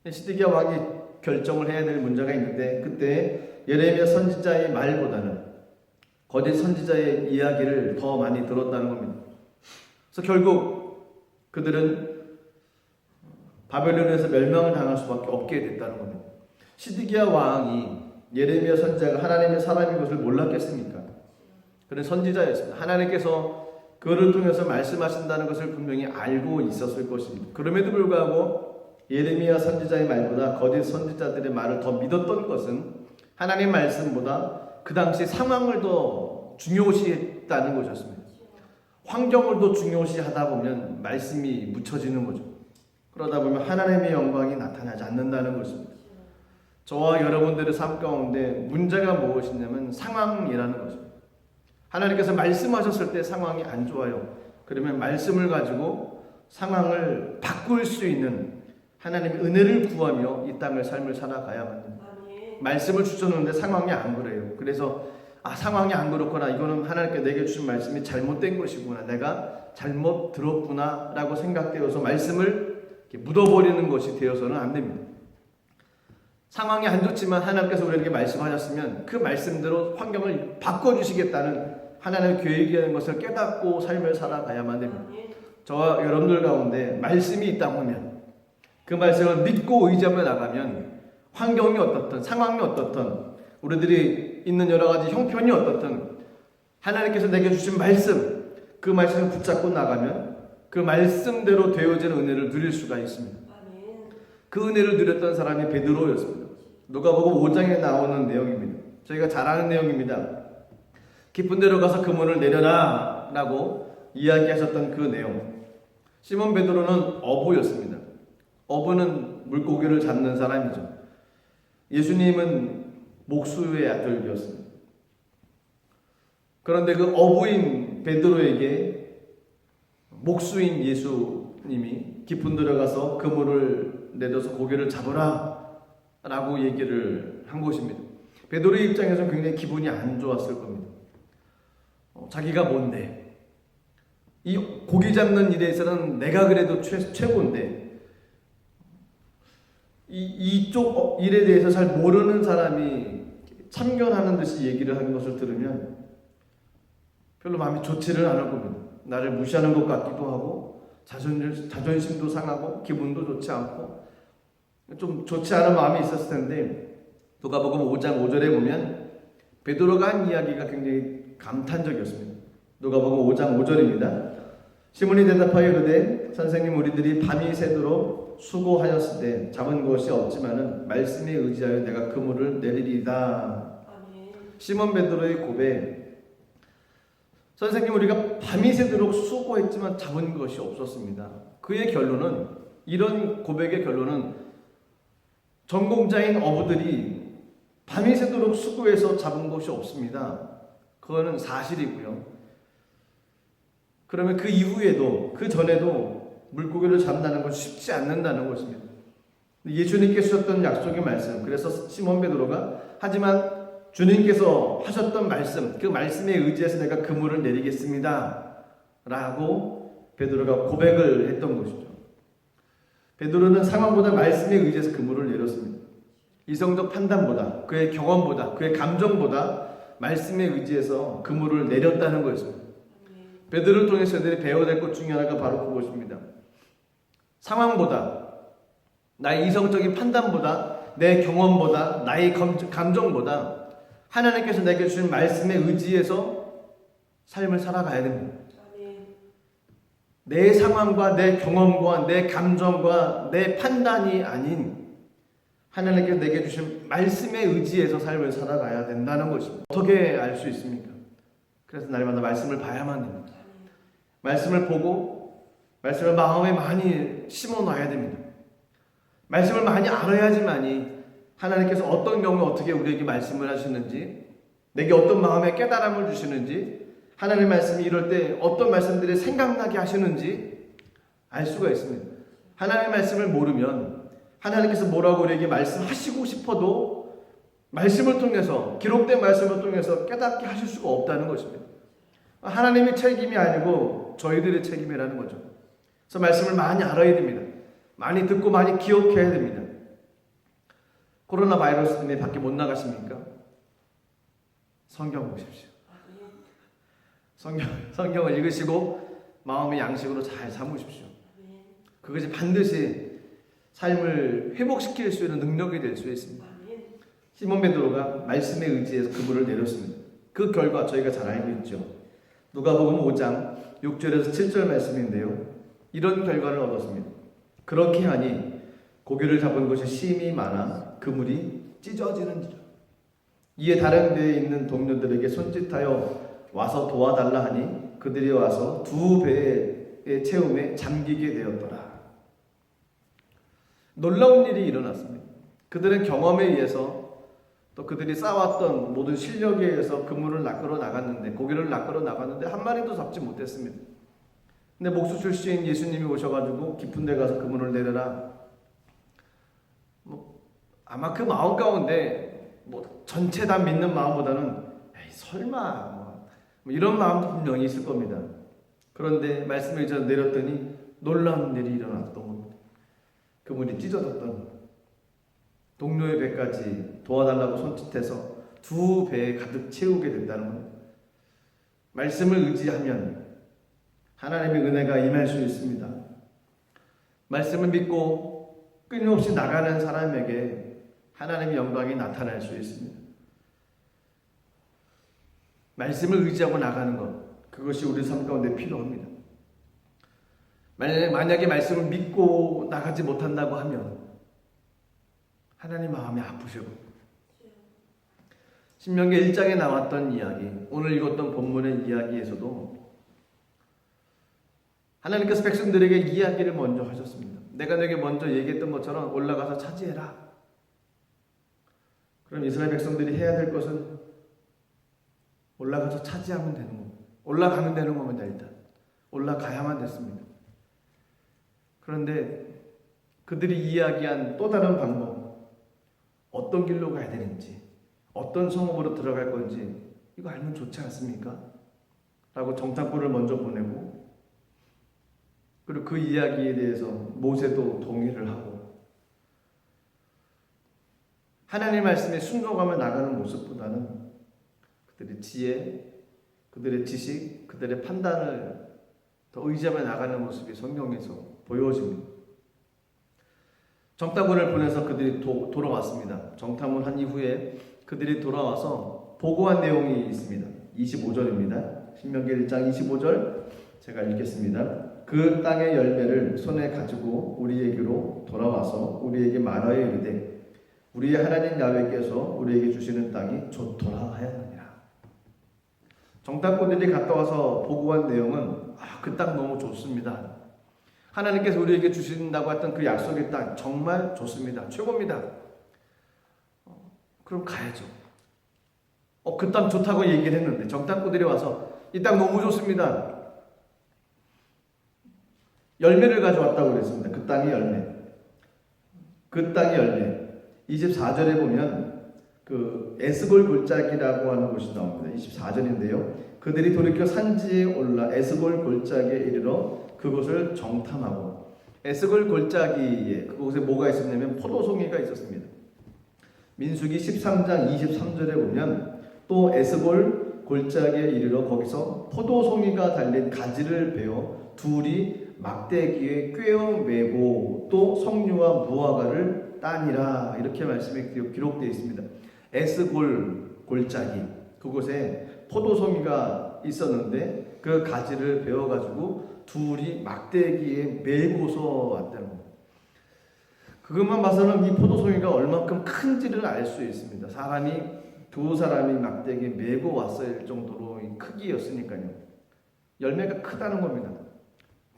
시드기야 왕이 결정을 해야 될 문제가 있는데, 그때 예레미야 선지자의 말보다는 거짓 선지자의 이야기를 더 많이 들었다는 겁니다. 그래서 결국 그들은 바벨론에서 멸망을 당할 수밖에 없게 됐다는 겁니다. 시드기야 왕이 예레미야 선지자가 하나님의 사람인 것을 몰랐겠습니까? 그는 선지자였습니다. 하나님께서 그를 통해서 말씀하신다는 것을 분명히 알고 있었을 것입니다. 그럼에도 불구하고 예레미야 선지자의 말보다 거짓 선지자들의 말을 더 믿었던 것은 하나님의 말씀보다 그 당시 상황을 더 중요시했다는 것이었습니다. 환경을 더 중요시하다 보면 말씀이 묻혀지는 거죠. 그러다 보면 하나님의 영광이 나타나지 않는다는 것입니다. 저와 여러분들의 삶 가운데 문제가 무엇이냐면 상황이라는 것입니다. 하나님께서 말씀하셨을 때 상황이 안 좋아요. 그러면 말씀을 가지고 상황을 바꿀 수 있는 하나님의 은혜를 구하며 이 땅을 삶을 살아가야만 합니다. 말씀을 주셨는데 상황이 안 그래요. 그래서 상황이 안 그렇구나, 이거는 하나님께 내게 주신 말씀이 잘못된 것이구나, 내가 잘못 들었구나 라고 생각되어서 말씀을 묻어버리는 것이 되어서는 안 됩니다. 상황이 안 좋지만 하나님께서 우리에게 말씀하셨으면 그 말씀대로 환경을 바꿔주시겠다는 하나님의 계획이라는 것을 깨닫고 삶을 살아가야만 됩니다. 저와 여러분들 가운데 말씀이 있다고 하면 그 말씀을 믿고 의지하며 나가면 환경이 어떻든 상황이 어떻든 우리들이 있는 여러 가지 형편이 어떻든 하나님께서 내게 주신 말씀, 그 말씀을 붙잡고 나가면 그 말씀대로 되어지는 은혜를 누릴 수가 있습니다. 그 은혜를 누렸던 사람이 베드로였습니다. 누가복음 5장에 나오는 내용입니다. 저희가 잘 아는 내용입니다. 깊은 데로 가서 그물을 내려라 라고 이야기하셨던 그 내용. 시몬 베드로는 어부였습니다. 어부는 물고기를 잡는 사람이죠. 예수님은 목수의 아들이었습니다. 그런데 그 어부인 베드로에게 목수인 예수님이 깊은 데로 가서 그물을 내려서 고기를 잡으라 라고 얘기를 한 것입니다. 베드로의 입장에서 굉장히 기분이 안 좋았을 겁니다. 자기가 뭔데? 이 고기 잡는 일에 있어서는 내가 그래도 최고인데 이쪽 일에 대해서 잘 모르는 사람이 참견하는 듯이 얘기를 하는 것을 들으면 별로 마음이 좋지를 않을 겁니다. 나를 무시하는 것 같기도 하고 자존심도 상하고 기분도 좋지 않고 좀 좋지 않은 마음이 있었을 텐데 누가복음 5장 5절에 보면 베드로가 한 이야기가 굉장히 감탄적이었습니다. 누가복음 5장 5절입니다. 시몬이 대답하여 이르되 선생님 우리들이 밤이 새도록 수고하였을 때 잡은 것이 없지만은 말씀에 의지하여 내가 그물을 내리리이다. 시몬 베드로의 고백. 선생님 우리가 밤이 새도록 수고했지만 잡은 것이 없었습니다. 그의 결론은 이런 고백의 결론은 전공자인 어부들이 밤이 새도록 수고해서 잡은 것이 없습니다. 그거는 사실이고요. 그러면 그 이후에도 그 전에도 물고기를 잡는다는 건 쉽지 않는다는 것입니다. 예수님께서 하셨던 약속의 말씀. 그래서 시몬 베드로가 하지만 주님께서 하셨던 말씀, 그 말씀에 의지해서 내가 그물을 내리겠습니다. 라고 베드로가 고백을 했던 것이죠. 베드로는 상황보다 말씀에 의지해서 그물을 내렸습니다. 이성적 판단보다, 그의 경험보다, 그의 감정보다 말씀에 의지해서 그물을 내렸다는 것입니다. 베드로를 통해서 저희들이 배워야 될 것 중에 하나가 바로 그것입니다. 상황보다, 나의 이성적인 판단보다, 내 경험보다, 나의 감정보다 하나님께서 내게 주신 말씀에 의지해서 삶을 살아가야 됩니다. 내 상황과 내 경험과 내 감정과 내 판단이 아닌 하나님께서 내게 주신 말씀에 의지해서 삶을 살아가야 된다는 것입니다. 어떻게 알 수 있습니까? 그래서 날마다 말씀을 봐야만 됩니다. 말씀을 보고 말씀을 마음에 많이 심어놔야 됩니다. 말씀을 많이 알아야지만이 하나님께서 어떤 경우에 어떻게 우리에게 말씀을 하시는지, 내게 어떤 마음의 깨달음을 주시는지, 하나님의 말씀이 이럴 때 어떤 말씀들이 생각나게 하시는지 알 수가 있습니다. 하나님의 말씀을 모르면 하나님께서 뭐라고 우리에게 말씀하시고 싶어도 말씀을 통해서, 기록된 말씀을 통해서 깨닫게 하실 수가 없다는 것입니다. 하나님의 책임이 아니고 저희들의 책임이라는 거죠. 그래서 말씀을 많이 알아야 됩니다. 많이 듣고 많이 기억해야 됩니다. 코로나 바이러스 때문에 밖에 못 나가십니까? 성경 보십시오. 성경을 읽으시고 마음의 양식으로 잘 삼으십시오. 그것이 반드시 삶을 회복시킬 수 있는 능력이 될 수 있습니다. 시몬 베드로가 말씀에 의지해서 그물을 내렸습니다. 그 결과 저희가 잘 알고 있죠. 누가복음 5장 6절에서 7절 말씀인데요. 이런 결과를 얻었습니다. 그렇게 하니 고기를 잡은 것이 심히 많아 그물이 찢어지는지라. 이에 다른 배에 있는 동료들에게 손짓하여 와서 도와달라 하니 그들이 와서 두 배의 채움에 잠기게 되었더라. 놀라운 일이 일어났습니다. 그들은 경험에 의해서 또 그들이 쌓아왔던 모든 실력에 의해서 그물을 낚으러 나갔는데, 고기를 낚으러 나갔는데 한 마리도 잡지 못했습니다. 근데 목수 출신 예수님이 오셔가지고 깊은 데 가서 그물을 내려라. 아마 그 마음 가운데 전체 다 믿는 마음보다는 에이 설마 이런 마음도 분명히 있을 겁니다. 그런데 말씀을 이제 내렸더니 놀라운 일이 일어났던 겁니다. 그물이 찢어졌던, 동료의 배까지 도와달라고 손짓해서 두 배에 가득 채우게 된다는 겁니다. 말씀을 의지하면 하나님의 은혜가 임할 수 있습니다. 말씀을 믿고 끊임없이 나가는 사람에게 하나님의 영광이 나타날 수 있습니다. 말씀을 의지하고 나가는 것, 그것이 우리 삶 가운데 필요합니다. 만약에 말씀을 믿고 나가지 못한다고 하면 하나님 마음이 아프실 겁니다. 신명기 1장에 나왔던 이야기, 오늘 읽었던 본문의 이야기에서도 하나님께서 백성들에게 이야기를 먼저 하셨습니다. 내가 내게 먼저 얘기했던 것처럼 올라가서 차지해라. 그럼 이스라엘 백성들이 해야 될 것은 올라가서 차지하면 되는 겁니다. 올라가면 되는 겁니다. 일단 올라가야만 됐습니다. 그런데 그들이 이야기한 또 다른 방법, 어떤 길로 가야 되는지, 어떤 성읍으로 들어갈 건지 이거 알면 좋지 않습니까? 라고 정탐꾼을 먼저 보내고, 그리고 그 이야기에 대해서 모세도 동의를 하고, 하나님 말씀에 순종하며 나가는 모습보다는 그들의 지혜, 그들의 지식, 그들의 판단을 더 의지하며 나가는 모습이 성경에서 보여집니다. 정탐꾼을 보내서 그들이 돌아왔습니다. 정탐을 한 이후에 그들이 돌아와서 보고한 내용이 있습니다. 25절입니다. 신명기 1장 25절 제가 읽겠습니다. 그 땅의 열매를 손에 가지고 우리에게로 돌아와서 우리에게 말하여 이르되 우리의 하나님 야훼께서 우리에게 주시는 땅이 좋도라 하였느니라. 정탐꾼들이 갔다 와서 보고한 내용은 그 땅 너무 좋습니다. 하나님께서 우리에게 주신다고 했던 그 약속의 땅 정말 좋습니다. 최고입니다. 그럼 가야죠. 그 땅 좋다고 얘기를 했는데 정탐꾼들이 와서 이 땅 너무 좋습니다. 열매를 가져왔다고 그랬습니다. 그 땅의 열매. 그 땅의 열매. 24절에 보면 그 에스골 골짜기라고 하는 곳이 나옵니다. 24절인데요. 그들이 돌이켜 산지에 올라 에스골 골짜기에 이르러 그곳을 정탐하고, 에스골 골짜기에 그곳에 뭐가 있었냐면 포도송이가 있었습니다. 민수기 13장 23절에 보면 또 에스골 골짜기에 이르러 거기서 포도송이가 달린 가지를 베어 둘이 막대기에 꿰어 매고 또 석류와 무화과를 따니라, 이렇게 말씀이 기록되어 있습니다. 에스골 골짜기, 그곳에 포도송이가 있었는데 그 가지를 베어가지고 둘이 막대기에 메고서 왔다는 겁니다. 그것만 봐서는 이 포도송이가 얼만큼 큰지를 알 수 있습니다. 두 사람이 막대기에 메고 왔을 정도로 크기였으니까요. 열매가 크다는 겁니다.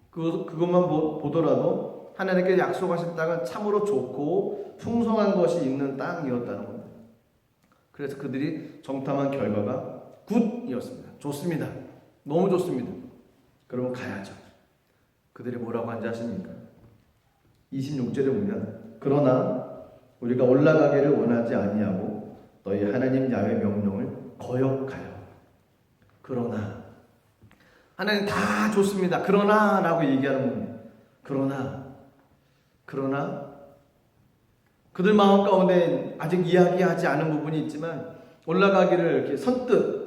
그것만 보더라도 하나님께 약속하신 땅은 참으로 좋고 풍성한 것이 있는 땅이었다는 겁니다. 그래서 그들이 정탐한 결과가 굿이었습니다. 좋습니다. 너무 좋습니다. 그러면 가야죠. 그들이 뭐라고 한지 아십니까? 26절에 보면 그러나 우리가 올라가기를 원하지 아니하고 너희 하나님 야훼 명령을 거역하여. 그러나 하나님 다 좋습니다. 그러나 라고 얘기하는 겁니다. 그러나 그들 마음 가운데 아직 이야기하지 않은 부분이 있지만 올라가기를 이렇게 선뜻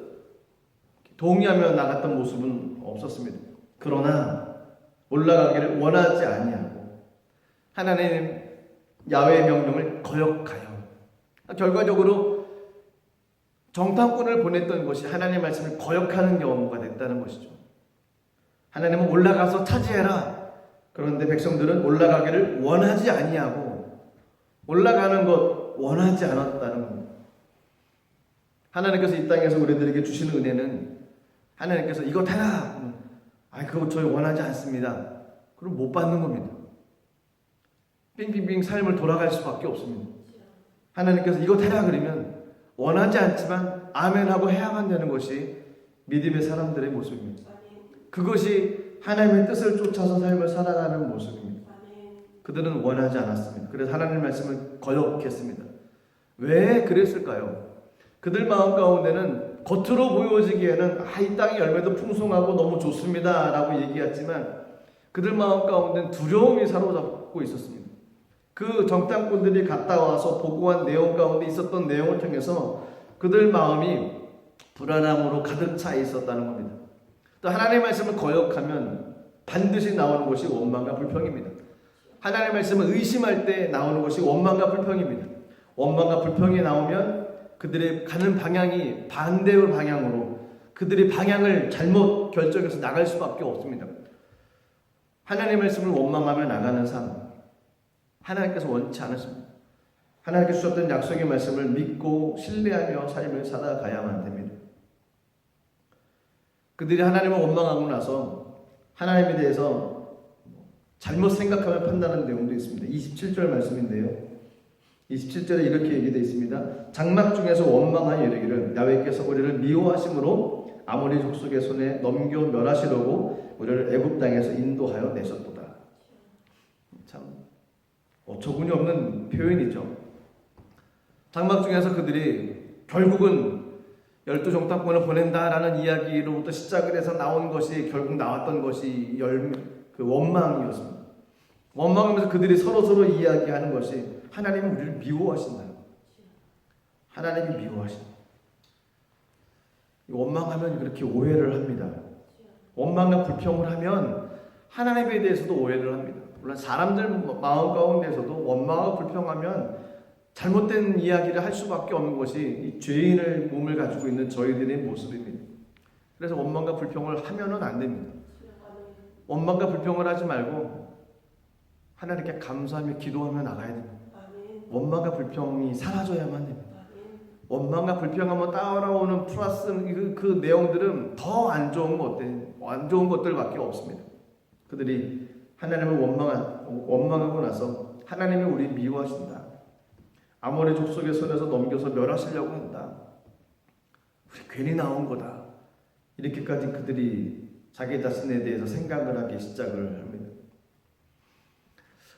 동의하며 나갔던 모습은 없었습니다. 그러나 올라가기를 원하지 아니하고 하나님 야훼의 명령을 거역하여. 결과적으로 정탐꾼을 보냈던 것이 하나님의 말씀을 거역하는 경우가 됐다는 것이죠. 하나님은 올라가서 차지해라. 그런데 백성들은 올라가기를 원하지 아니하고 올라가는 것 원하지 않았다는 겁니다. 하나님께서 이 땅에서 우리들에게 주시는 은혜는 하나님께서 이것 해라. 그거 저희 원하지 않습니다. 그럼 못 받는 겁니다. 빙빙빙 삶을 돌아갈 수밖에 없습니다. 하나님께서 이것 해라 그러면 원하지 않지만 아멘하고 해야만 되는 것이 믿음의 사람들의 모습입니다. 그것이 하나님의 뜻을 쫓아서 삶을 살아가는 모습입니다. 그들은 원하지 않았습니다. 그래서 하나님의 말씀을 거역했습니다. 왜 그랬을까요? 그들 마음 가운데는 겉으로 보여지기에는 이 땅의 열매도 풍성하고 너무 좋습니다 라고 얘기했지만 그들 마음 가운데는 두려움이 사로잡고 있었습니다. 그 정탐꾼들이 갔다 와서 보고한 내용 가운데 있었던 내용을 통해서 그들 마음이 불안함으로 가득 차 있었다는 겁니다. 또 하나님의 말씀을 거역하면 반드시 나오는 것이 원망과 불평입니다. 하나님의 말씀을 의심할 때 나오는 것이 원망과 불평입니다. 원망과 불평이 나오면 그들의 가는 방향이 반대의 방향으로 그들의 방향을 잘못 결정해서 나갈 수밖에 없습니다. 하나님의 말씀을 원망하며 나가는 삶, 하나님께서 원치 않으십니다. 하나님께서 주셨던 약속의 말씀을 믿고 신뢰하며 삶을 살아가야만 됩니다. 그들이 하나님을 원망하고 나서 하나님에 대해서 잘못 생각하며 판단하는 내용도 있습니다. 27절 말씀인데요. 27절에 이렇게 얘기되어 있습니다. 장막 중에서 원망하여 이르기를 야훼께서 우리를 미워하심으로 아모리 족속의 손에 넘겨 멸하시려고 우리를 애굽 땅에서 인도하여 내셨도다. 참 어처구니 없는 표현이죠. 장막 중에서 그들이 결국은 12정탐꾼을 보낸다라는 이야기로부터 시작을 해서 나온 것이, 결국 나왔던 것이 그 원망이었습니다. 원망하면서 그들이 서로 이야기하는 것이 하나님은 우리를 미워하신다는 거예요. 하나님이 미워하신다. 원망하면 그렇게 오해를 합니다. 원망과 불평을 하면 하나님에 대해서도 오해를 합니다. 물론 사람들 마음 가운데서도 원망하고 불평하면 잘못된 이야기를 할 수밖에 없는 것이 이 죄인의 몸을 가지고 있는 저희들의 모습입니다. 그래서 원망과 불평을 하면은 안 됩니다. 원망과 불평을 하지 말고 하나님께 감사하며 기도하며 나가야 됩니다. 원망과 불평이 사라져야만 됩니다. 원망과 불평하며 따라오는 플러스 그 내용들은 더 안 좋은 것들밖에 없습니다. 그들이 하나님을 원망하고 나서 하나님이 우리 미워하신다. 아모리 족속의 손에서 넘겨서 멸하시려고 한다. 우리 괜히 나온 거다. 이렇게까지 그들이 자기 자신에 대해서 생각을 하기 시작을 합니다.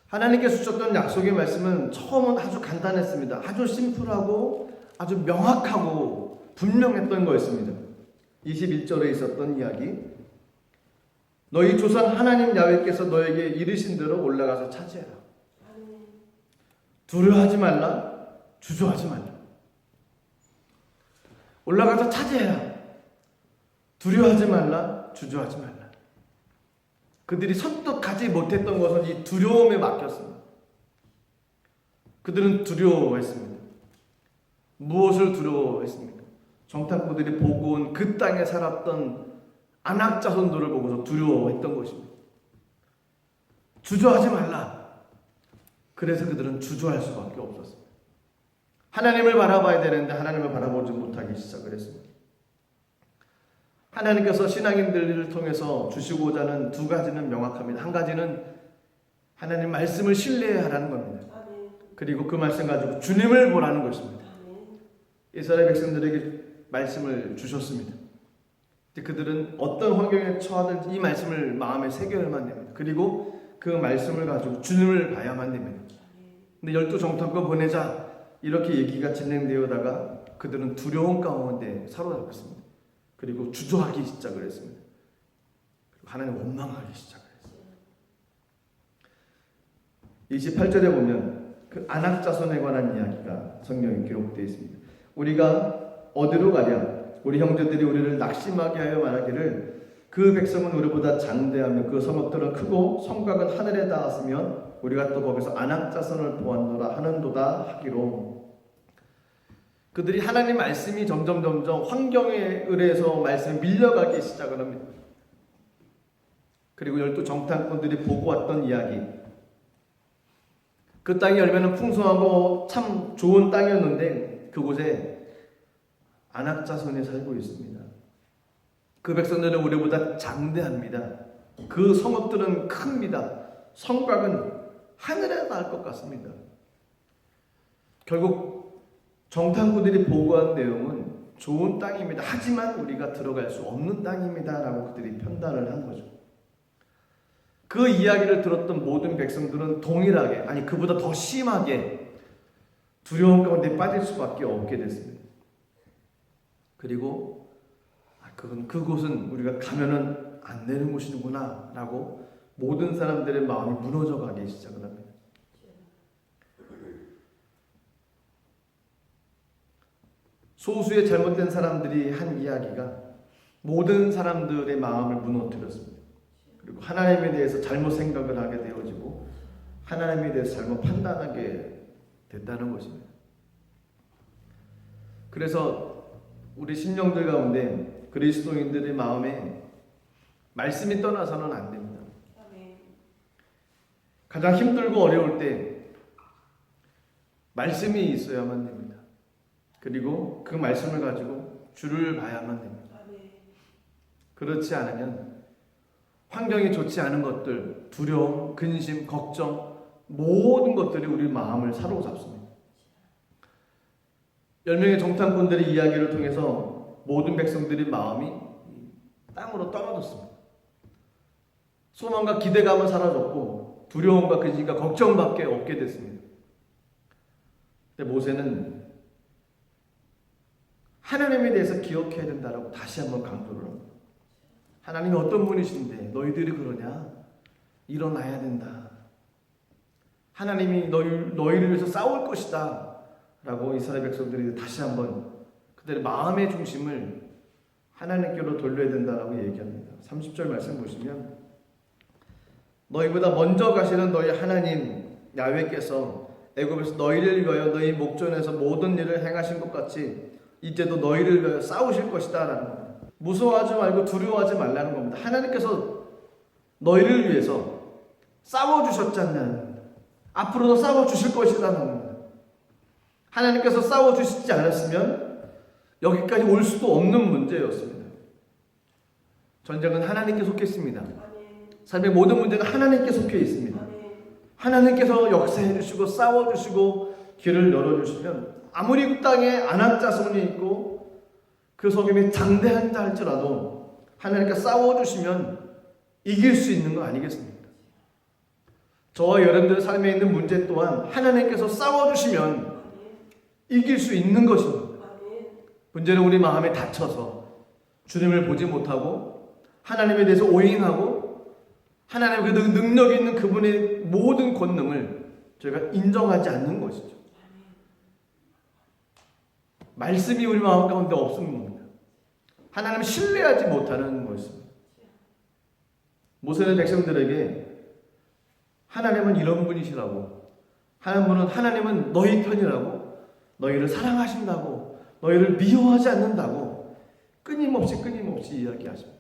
하나님께서 주셨던 약속의 말씀은 처음은 아주 간단했습니다. 아주 심플하고 아주 명확하고 분명했던 거였습니다. 21절에 있었던 이야기, 너희 조상 하나님 야훼께서 너에게 이르신 대로 올라가서 차지해라. 두려워하지 말라, 주저하지 말라. 올라가서 차지해라. 두려워하지 말라, 주저하지 말라. 그들이 선뜻 가지 못했던 것은 이 두려움에 맡겼습니다. 그들은 두려워했습니다. 무엇을 두려워했습니까? 정탐꾼들이 보고 온 그 땅에 살았던 아낙 자손들을 보고서 두려워했던 것입니다. 주저하지 말라. 그래서 그들은 주저할 수밖에 없었습니다. 하나님을 바라봐야 되는데 하나님을 바라보지 못하기 시작을 했습니다. 하나님께서 신앙인들을 통해서 주시고자 하는 두 가지는 명확합니다. 한 가지는 하나님 말씀을 신뢰하라는 겁니다. 그리고 그 말씀 가지고 주님을 보라는 것입니다. 이스라엘 백성들에게 말씀을 주셨습니다. 그들은 어떤 환경에 처하든지 이 말씀을 마음에 새겨야만 됩니다. 그리고 그 말씀을 가지고 주님을 봐야만 됩니다. 근데 12정탐꾼 보내자 이렇게 얘기가 진행되어다가 그들은 두려움 가운데 사로잡혔습니다. 그리고 주저하기 시작을 했습니다. 그리고 하나님 원망하기 시작을 했습니다. 28절에 보면 그 아낙 자손에 관한 이야기가 성경에 기록되어 있습니다. 우리가 어디로 가랴? 우리 형제들이 우리를 낙심하게 하여 말하기를 그 백성은 우리보다 장대하며 그 성읍들은 크고 성곽은 하늘에 닿았으면 우리가 또 거기서 아낙 자손을 보았노라 하는도다 하기로. 그들이 하나님 말씀이 점점 환경에 의해서 말씀이 밀려가기 시작을 합니다. 그리고 12정탐꾼들이 보고 왔던 이야기, 그 땅이 열매는 풍성하고 참 좋은 땅이었는데 그곳에 아낙 자손이 살고 있습니다. 그 백성들은 우리보다 장대합니다. 그 성읍들은 큽니다. 성곽은 하늘에 닿을 것 같습니다. 결국 정탐꾼들이 보고한 내용은 좋은 땅입니다. 하지만 우리가 들어갈 수 없는 땅입니다. 라고 그들이 편단을 한 거죠. 그 이야기를 들었던 모든 백성들은 동일하게, 아니 그보다 더 심하게 두려움 가운데 빠질 수밖에 없게 됐습니다. 그리고 그곳은 우리가 가면은 안 되는 곳이구나 라고 모든 사람들의 마음이 무너져 가기 시작을 합니다. 소수의 잘못된 사람들이 한 이야기가 모든 사람들의 마음을 무너뜨렸습니다. 그리고 하나님에 대해서 잘못 생각을 하게 되어지고 하나님에 대해서 잘못 판단하게 됐다는 것입니다. 그래서 우리 심령들 가운데 그리스도인들의 마음에 말씀이 떠나서는 안 됩니다. 가장 힘들고 어려울 때 말씀이 있어야만 됩니다. 그리고 그 말씀을 가지고 주를 봐야만 됩니다. 그렇지 않으면 환경이 좋지 않은 것들, 두려움, 근심, 걱정, 모든 것들이 우리 마음을 사로잡습니다. 10명의 정탐꾼들의 이야기를 통해서 모든 백성들의 마음이 땅으로 떨어졌습니다. 소망과 기대감은 사라졌고 두려움과 근심과 걱정밖에 없게 됐습니다. 근데 모세는 하나님에 대해서 기억해야 된다라고 다시 한번 강조를 합니다. 하나님이 어떤 분이신데 너희들이 그러냐? 일어나야 된다. 하나님이 너희를 위해서 싸울 것이다 라고 이스라엘 백성들이 다시 한번 그들의 마음의 중심을 하나님께로 돌려야 된다라고 얘기합니다. 30절 말씀 보시면 너희보다 먼저 가시는 너희 하나님 야훼께서 애굽에서 너희를 위하여 너희 목전에서 모든 일을 행하신 것 같이 이제도 너희를 위하여 싸우실 것이다 라는 겁니다. 무서워하지 말고 두려워하지 말라는 겁니다. 하나님께서 너희를 위해서 싸워주셨잖아요. 앞으로도 싸워주실 것이라는 겁니다. 하나님께서 싸워주시지 않았으면 여기까지 올 수도 없는 문제였습니다. 전쟁은 하나님께 속해 있습니다. 삶의 모든 문제는 하나님께 속해 있습니다. 하나님께서 역사해 주시고 싸워 주시고 길을 열어 주시면 아무리 그 땅에 아낙 자손이 있고 그 성임이 장대한다 할지라도 하나님께 싸워 주시면 이길 수 있는 거 아니겠습니까? 저와 여러분들 삶에 있는 문제 또한 하나님께서 싸워 주시면 이길 수 있는 것입니다. 문제는 우리 마음에 닫혀서 주님을 보지 못하고 하나님에 대해서 오인하고 하나님의 그 능력 있는 그분의 모든 권능을 저희가 인정하지 않는 것이죠. 말씀이 우리 마음 가운데 없는 겁니다. 하나님을 신뢰하지 못하는 것입니다. 모세는 백성들에게 하나님은 이런 분이시라고, 하나님은 너희 편이라고, 너희를 사랑하신다고, 너희를 미워하지 않는다고 끊임없이 이야기하십니다.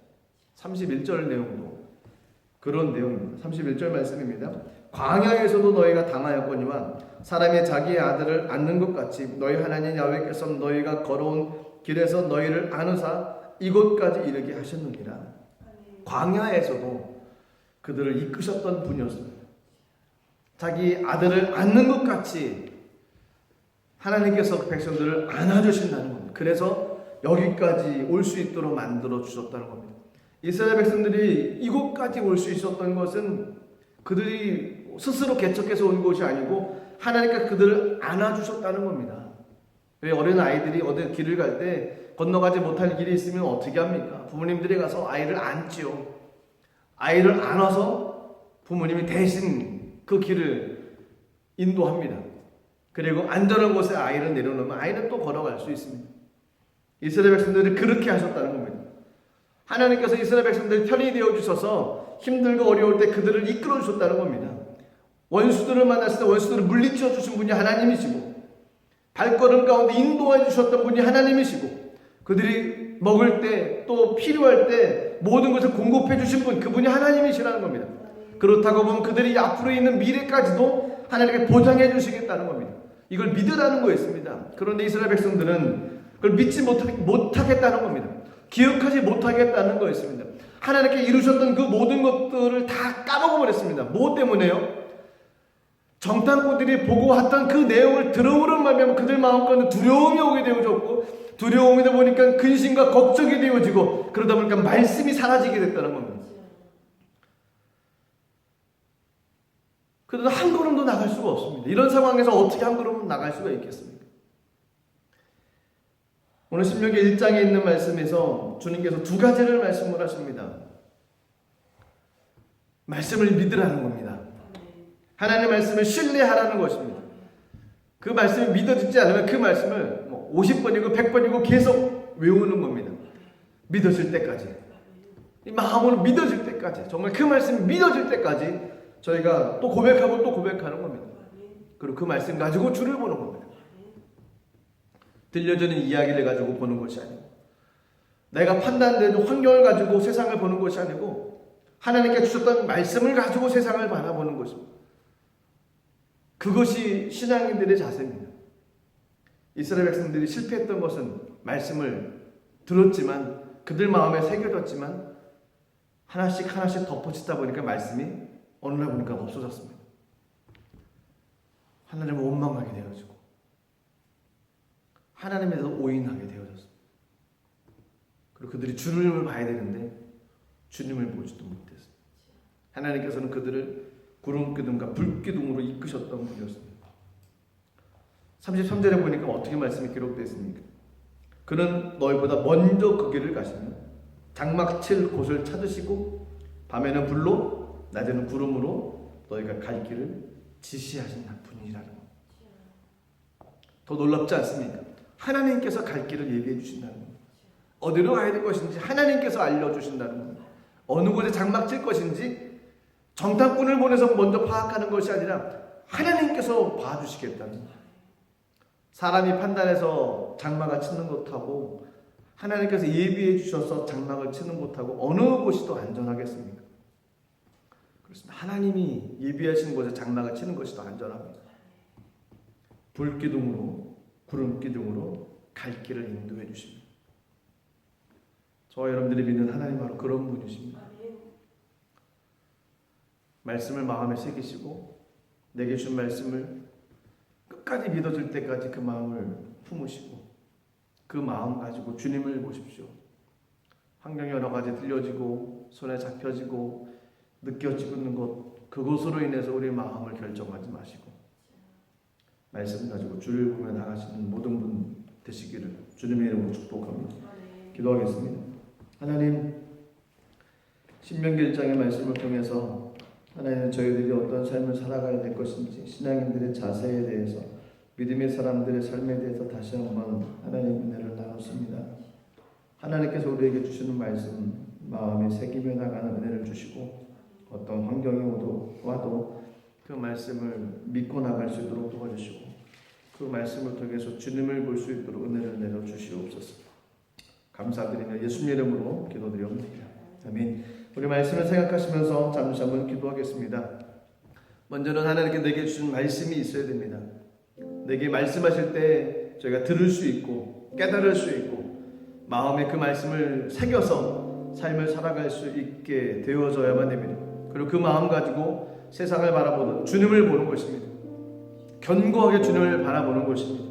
31절 내용도 그런 내용입니다. 31절 말씀입니다. 광야에서도 너희가 당하였거니와 사람이 자기의 아들을 안는 것 같이 너희 하나님 야훼께서 너희가 걸어온 길에서 너희를 안으사 이곳까지 이르게 하셨느니라. 광야에서도 그들을 이끄셨던 분이었습니다. 자기 아들을 안는 것 같이 하나님께서 백성들을 안아주신다는 겁니다. 그래서 여기까지 올 수 있도록 만들어 주셨다는 겁니다. 이스라엘 백성들이 이곳까지 올 수 있었던 것은 그들이 스스로 개척해서 온 것이 아니고 하나님께서 그들을 안아주셨다는 겁니다. 왜 어린 아이들이 어디 길을 갈 때 건너가지 못할 길이 있으면 어떻게 합니까? 부모님들이 가서 아이를 안지요. 아이를 안아서 부모님이 대신 그 길을 인도합니다. 그리고 안전한 곳에 아이를 내려놓으면 아이는 또 걸어갈 수 있습니다. 이스라엘 백성들이 그렇게 하셨다는 겁니다. 하나님께서 이스라엘 백성들이 편이 되어주셔서 힘들고 어려울 때 그들을 이끌어 주셨다는 겁니다. 원수들을 만났을 때 원수들을 물리쳐 주신 분이 하나님이시고 발걸음 가운데 인도해 주셨던 분이 하나님이시고 그들이 먹을 때 또 필요할 때 모든 것을 공급해 주신 분 그분이 하나님이시라는 겁니다. 그렇다고 보면 그들이 앞으로 있는 미래까지도 하나님께 보장해 주시겠다는 겁니다. 이걸 믿으라는 거였습니다. 그런데 이스라엘 백성들은 그걸 믿지 못하겠다는 겁니다. 기억하지 못하겠다는 거였습니다. 하나님께 이루셨던 그 모든 것들을 다 까먹어버렸습니다. 뭐 때문에요? 정탐꾼들이 보고 왔던 그 내용을 들어오는 말미암아 그들 마음 가운데 두려움이 오게 되어졌고 두려움이다 보니까 근심과 걱정이 되어지고 그러다 보니까 말씀이 사라지게 됐다는 겁니다. 그래도 한 걸음도 나갈 수가 없습니다. 이런 상황에서 어떻게 한 걸음 나갈 수가 있겠습니까? 오늘 신명기 1장에 있는 말씀에서 주님께서 두 가지를 말씀을 하십니다. 말씀을 믿으라는 겁니다. 하나님의 말씀을 신뢰하라는 것입니다. 그 말씀이 믿어지지 않으면 그 말씀을 50번이고 100번이고 계속 외우는 겁니다. 믿어질 때까지. 이 마음으로 믿어질 때까지. 정말 그 말씀이 믿어질 때까지 저희가 또 고백하고 또 고백하는 겁니다. 그리고 그 말씀 가지고 주를 보는 겁니다. 들려주는 이야기를 가지고 보는 것이 아니고 내가 판단되는 환경을 가지고 세상을 보는 것이 아니고 하나님께 주셨던 말씀을 가지고 세상을 바라보는 것입니다. 그것이 신앙인들의 자세입니다. 이스라엘 백성들이 실패했던 것은 말씀을 들었지만 그들 마음에 새겨졌지만 하나씩 덮어치다 보니까 말씀이 어느 날 보니까 없어졌습니다. 하나님을 원망하게 되어지고 하나님에서 오인하게 되어졌습니다. 그리고 그들이 주님을 봐야 되는데 주님을 보지도 못했습니다. 하나님께서는 그들을 구름기둥과 불기둥으로 이끄셨던 분이었습니다. 33절에 보니까 어떻게 말씀이 기록되어 있습니까? 그는 너희보다 먼저 그 길을 가시며 장막 칠 곳을 찾으시고 밤에는 불로 낮에는 구름으로 너희가 갈 길을 지시하신 분이라는 것. 더 놀랍지 않습니까? 하나님께서 갈 길을 얘기해 주신다는 것. 어디로 가야 될 것인지 하나님께서 알려주신다는 것. 어느 곳에 장막 칠 것인지 정탐꾼을 보내서 먼저 파악하는 것이 아니라 하나님께서 봐주시겠다는 것. 사람이 판단해서 장막을 치는 것하고 하나님께서 예비해 주셔서 장막을 치는 것하고 어느 곳이 더 안전하겠습니까? 그렇습니다. 하나님이 예비하신 곳에 장막을 치는 것이 더 안전합니다. 불기둥으로 구름기둥으로 갈 길을 인도해 주십니다. 저와 여러분들이 믿는 하나님 바로 그런 분이십니다. 말씀을 마음에 새기시고 내게 준 말씀을 끝까지 믿어질 때까지 그 마음을 품으시고 그 마음 가지고 주님을 보십시오. 환경이 여러 가지 들려지고 손에 잡혀지고 느껴지는 것, 그것으로 인해서 우리의 마음을 결정하지 마시고 말씀 가지고 주를 보며 나가시는 모든 분 되시기를 주님의 이름으로 축복합니다. 기도하겠습니다. 하나님, 신명기 1장의 말씀을 통해서 하나님은 저희들이 어떤 삶을 살아가야 될 것인지 신앙인들의 자세에 대해서 믿음의 사람들의 삶에 대해서 다시 한번 하나님의 은혜를 나눴습니다. 하나님께서 우리에게 주시는 말씀 마음에 새기며 나가는 은혜를 주시고 어떤 환경이 와도 그 말씀을 믿고 나갈 수 있도록 도와주시고 그 말씀을 통해서 주님을 볼 수 있도록 은혜를 내려주시옵소서. 감사드리며 예수님 이름으로 기도드립니다. 아멘. 우리 말씀을 생각하시면서 잠시 한번 기도하겠습니다. 먼저는 하나님께 내게 주신 말씀이 있어야 됩니다. 내게 말씀하실 때 저희가 들을 수 있고 깨달을 수 있고 마음에 그 말씀을 새겨서 삶을 살아갈 수 있게 되어져야만 됩니다. 그리고 그 마음 가지고 세상을 바라보는 주님을 보는 것입니다. 견고하게 주님을 바라보는 것입니다.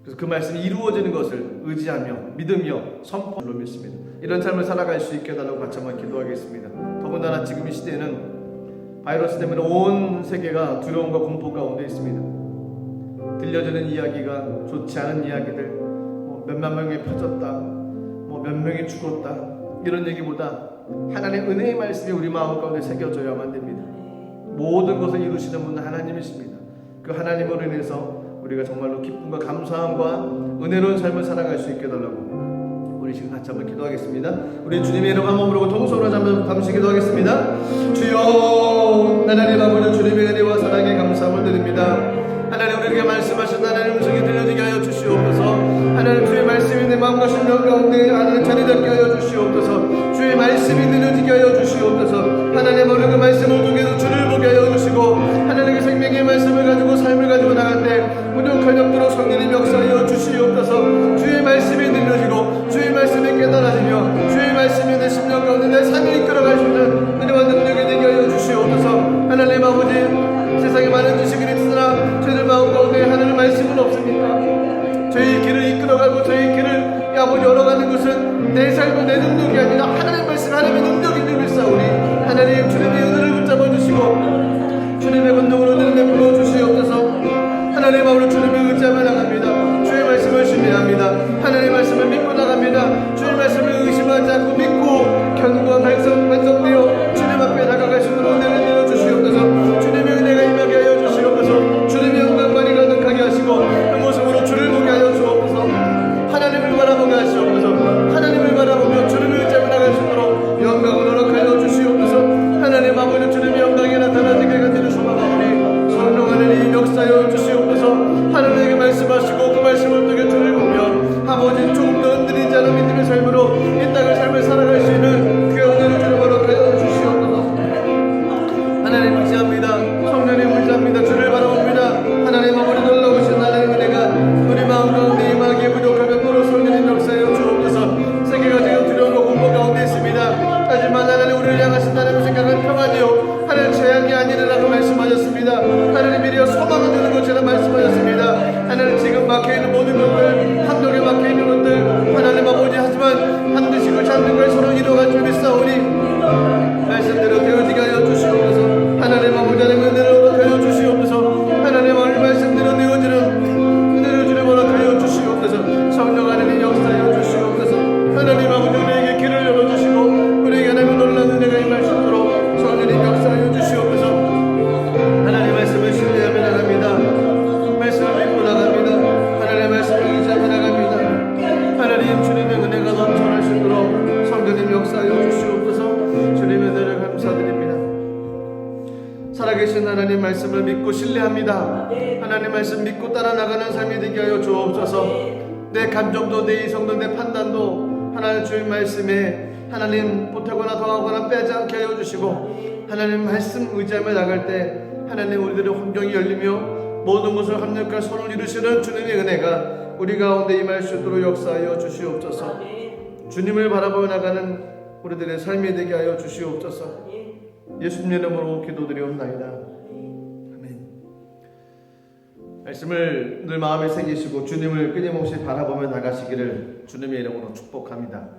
그래서 그 말씀이 이루어지는 것을 의지하며 믿으며 선포로 믿습니다. 이런 삶을 살아갈 수 있게 해달라고 같이 한번 기도하겠습니다. 더군다나 지금 이 시대에는 바이러스 때문에 온 세계가 두려움과 공포 가운데 있습니다. 들려지는 이야기가 좋지 않은 이야기들, 몇만 명이 퍼졌다, 몇 명이 죽었다, 이런 얘기보다 하나님의 은혜의 말씀이 우리 마음 가운데 새겨져야만 됩니다. 모든 것을 이루시는 분은 하나님이십니다. 그 하나님으로 인해서 우리가 정말로 기쁨과 감사함과 은혜로운 삶을 살아갈 수 있게 해달라고 우리 지금 같이 한번 기도하겠습니다. 우리 주님의 이름 한번 부르고 통성으로 잠시 기도하겠습니다. 주여, 하나님 아버지 주님의 은혜와 사랑에 감사함을 드립니다. 하나님 우리에게 말씀하신 하나님 음성이 들려지게 하여 주시옵소서. 하나님 주의 말씀이 내 마음과 심령 가운데 하나님 자리 잡게 하여 주시옵소서. 주의 말씀이 들려지게 하여 주시옵소서. 하나님 오늘 그 말씀을 통해서 주를 보게 하여 주시고 하나님의 생명의 말씀을 가지고 삶을 가지고 나갈 때 무력한 영도로 성령님 역사하여 주시옵소서. 주의 말씀이 들려지고 주의 말씀이 깨달아지며 주의 말씀이 내 심령 가운데 내 삶을 이끌어갈 수 있는 은혜와 능력이 되게 하여 주시옵소서. 하나님 아버지, 세상에 많은 지식이 있으나 저희들 마음 가운데 하나님의 말씀은 없습니까? 저희 길을 이끌어가고 저희 길을 아버지 열어가는 것은 내 삶과 내 능력이 아니라 하나님의 말씀, 하나님의 능력이 되겠사오니 하나님 주님의 은혜를 붙잡아 주시고 주님의 권능으로 은혜를 불러주시옵소서. 하나님 마음으로 주님을 의지하며 나갑니다. 주의 말씀을 신뢰합니다. 하나님의 말씀을 믿고 나갑니다. 주의 말씀을 의심하지 않고 믿고 견고한 반성되어 주님 앞에 나가갈 수 있는 은혜를 내려주시옵소서. 주님의 은혜가 임하게 하여 주시옵소서. 주님의 영광만이 가득하게 하시고 그 모습으로 주를 보게 하여 주옵소서. 하나님을 바라보게 하시옵소서. 하나님을 바라보며 주님을 의지하며 나갈 수 있도록 영광을 허락하여 주시옵소서. 하나님 아버지 주님의 영광이 나타나지게 해주시옵소서. 성령 하나님 역사하여 주시옵소서. 하나님에게 말씀하시고 그 말씀을 통해 주를 보며 아버지 조금 더 흔들리지 않은 믿음의 삶으로 이 땅의 삶을 살아갈 수 있는 그 은혜를 주를 허락하여 주시옵소서. 하나님 의지합니다. 성령님 의지합니다. 주를 바라봅니다. 하나님 아버지 놀라우신 하나님 은혜가 우리 마음 가운데 임하기에 부족하면 또로 성령님 역사하여 주옵소서. 세계가 지금 두려움과 공포 가운데 있습니다. 하지만 하나님 우리를 향하신 하나님의 생각은 평안이요 하나님 죄악이 아니라고 말씀하셨습니다. 하나님 이리여 소망을 주는 것이라 말씀하셨습니다. 하나님 지금 막혀있는 모든 것들, 함정에 막혀있는 것들 하나님 아버지, 하지만 반드시 그 잡는 걸 서로 이루어갈 줄 믿사오니 말씀대로 되어지게 하여 주시옵소서. 하나님 아버지 하나님의 은혜를 허락하여 주시옵소서. 하나님 아버지 말씀대로 되어지는 은혜를 주님 허락하여 주시옵소서. 성령 하나님 역사하여 살아계신 하나님 말씀을 믿고 신뢰합니다. 하나님 말씀 믿고 따라 나가는 삶이 되게 하여 주옵소서. 내 감정도 내 이성도 내 판단도 하나님 주의 말씀에 하나님 보태거나 더하거나 빼지 않게 하여 주시고, 하나님 말씀 의지하며 나갈 때 하나님 우리들의 환경이 열리며 모든 것을 합력과 선을 이루시는 주님의 은혜가 우리 가운데 임할 수 있도록 역사하여 주시옵소서. 주님을 바라보며 나가는 우리들의 삶이 되게 하여 주시옵소서. 예수님 이름으로 기도드리옵나이다. 아멘. 말씀을 늘 마음에 새기시고 주님을 끊임없이 바라보며 나가시기를 주님의 이름으로 축복합니다.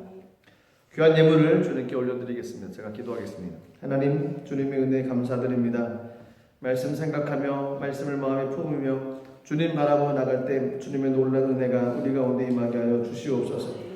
귀한 예물을 주님께 올려드리겠습니다. 제가 기도하겠습니다. 하나님, 주님의 은혜 감사드립니다. 말씀 생각하며 말씀을 마음에 품으며 주님 바라보며 나갈 때 주님의 놀라운 은혜가 우리 가운데 임하게 하여 주시옵소서.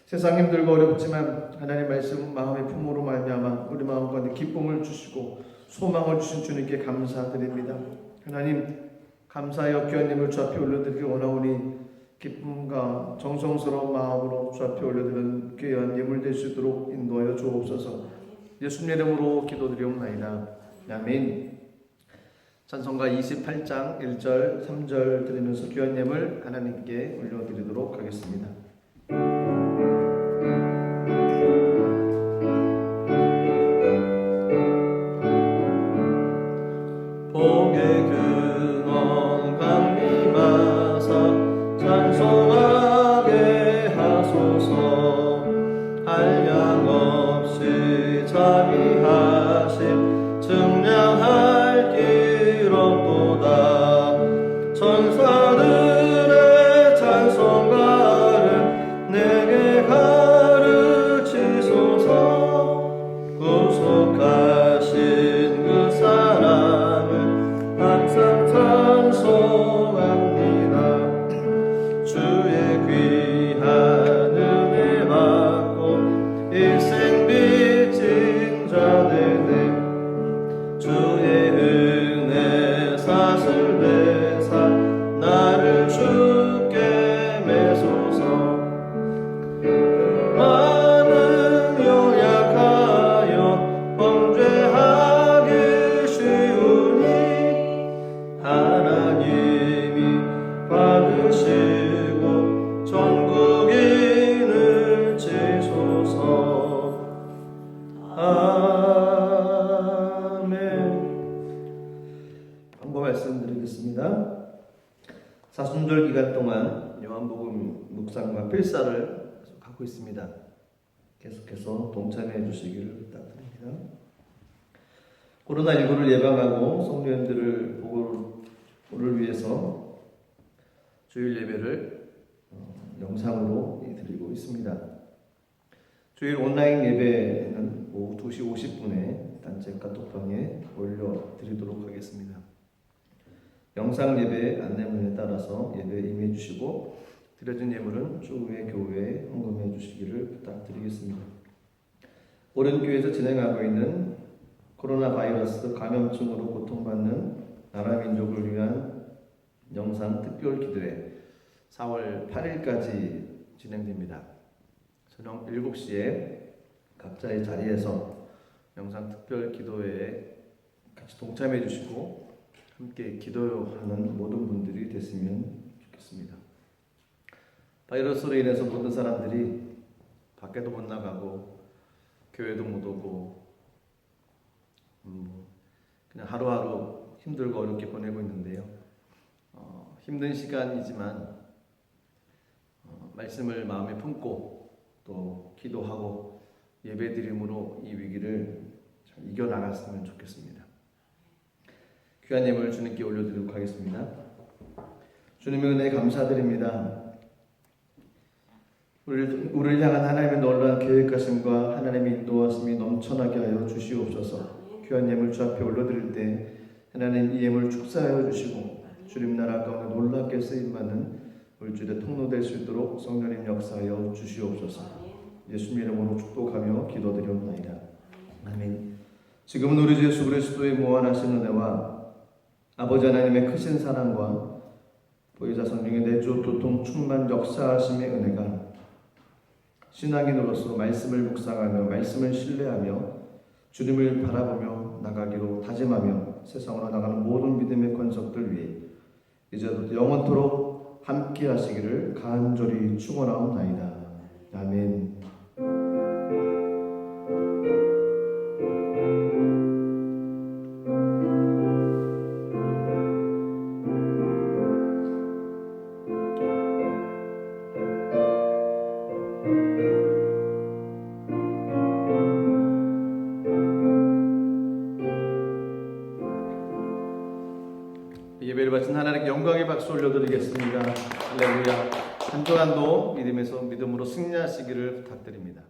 세상 힘들고 어렵지만 하나님 말씀 마음의 품으로 말미암아 우리 마음 가운데 기쁨을 주시고 소망을 주신 주님께 감사드립니다. 하나님, 감사하여 귀한 예물 주 앞에 올려드리기 원하오니 기쁨과 정성스러운 마음으로 주 앞에 올려드리는 귀한 예물 될 수 있도록 인도하여 주옵소서. 예수님 이름으로 기도드리옵나이다. 아멘. 찬송가 28장 1절 3절 드리면서 귀한 예물 하나님께 올려드리도록 하겠습니다. 복의 근원 강림하사 찬송하게 하소서. 한량없이 자비하심 증량할 길 없도다. 천사들의 찬송가를 내게 가르치소서. 구속하신 그 사람을 항상 찬송합니다. 주의 귀한 은혜 받고 일생 빚진 자들네 주의 은혜 사슬되사 나를 주께 매소서. 나는 연약하여 범죄하기 쉬우니 하나님이 받으시고 전국인을 지소서. 아멘. 광고 말씀드리겠습니다. 사순절 기간 동안 요한복음 묵상과 필사를 하고 있습니다. 계속해서 동참해 주시기를 부탁드립니다. 코로나19를 예방하고 성도님들을 보호를 위해서 주일 예배를 영상으로 드리고 있습니다. 주일 온라인 예배는 오후 2시 50분에 단체 카톡방에 올려드리도록 하겠습니다. 영상 예배 안내문에 따라서 예배에 임해 주시고 드려진 예물은 추후에 교회에 헌금해 주시기를 부탁드리겠습니다. 오른교회에서 진행하고 있는 코로나 바이러스 감염증으로 고통받는 나라 민족을 위한 영상 특별 기도회 4월 8일까지 진행됩니다. 저녁 7시에 각자의 자리에서 영상 특별 기도회에 같이 동참해 주시고 함께 기도하는 모든 분들이 됐으면 좋겠습니다. 바이러스로 인해서 모든 사람들이 밖에도 못 나가고 교회도 못 오고 그냥 하루하루 힘들고 어렵게 보내고 있는데요. 힘든 시간이지만 말씀을 마음에 품고 또 기도하고 예배드림으로 이 위기를 잘 이겨나갔으면 좋겠습니다. 귀한 예물 주님께 올려드리도록 하겠습니다. 주님의 은혜 감사드립니다. 우리를 향한 하나님의 놀라운 계획하심과 하나님의 인도하심이 넘쳐나게 하여 주시옵소서. 귀한 예물 주 앞에 올려드릴 때 하나님 이 예물 축사하여 주시고 주님 나라 가운데 놀랍게 쓰임받는 물질의 통로될 수 있도록 성령님 역사하여 주시옵소서. 예수님 이름으로 축복하며 기도드리옵나이다. 아멘. 지금은 우리 주 예수 그리스도의 무한하신 은혜와 아버지 하나님의 크신 사랑과 보혜사 성령의 내주 도통 충만 역사하심의 은혜가 신앙인으로서 말씀을 묵상하며 말씀을 신뢰하며 주님을 바라보며 나가기로 다짐하며 세상으로 나가는 모든 믿음의 권속들 위해 이제부터 영원토록 함께 하시기를 간절히 축원하옵나이다. 아멘. 예배를 바친 하나님께 영광의 박수 올려드리겠습니다. 할렐루야. 한 주간도 믿음으로 승리하시기를 부탁드립니다.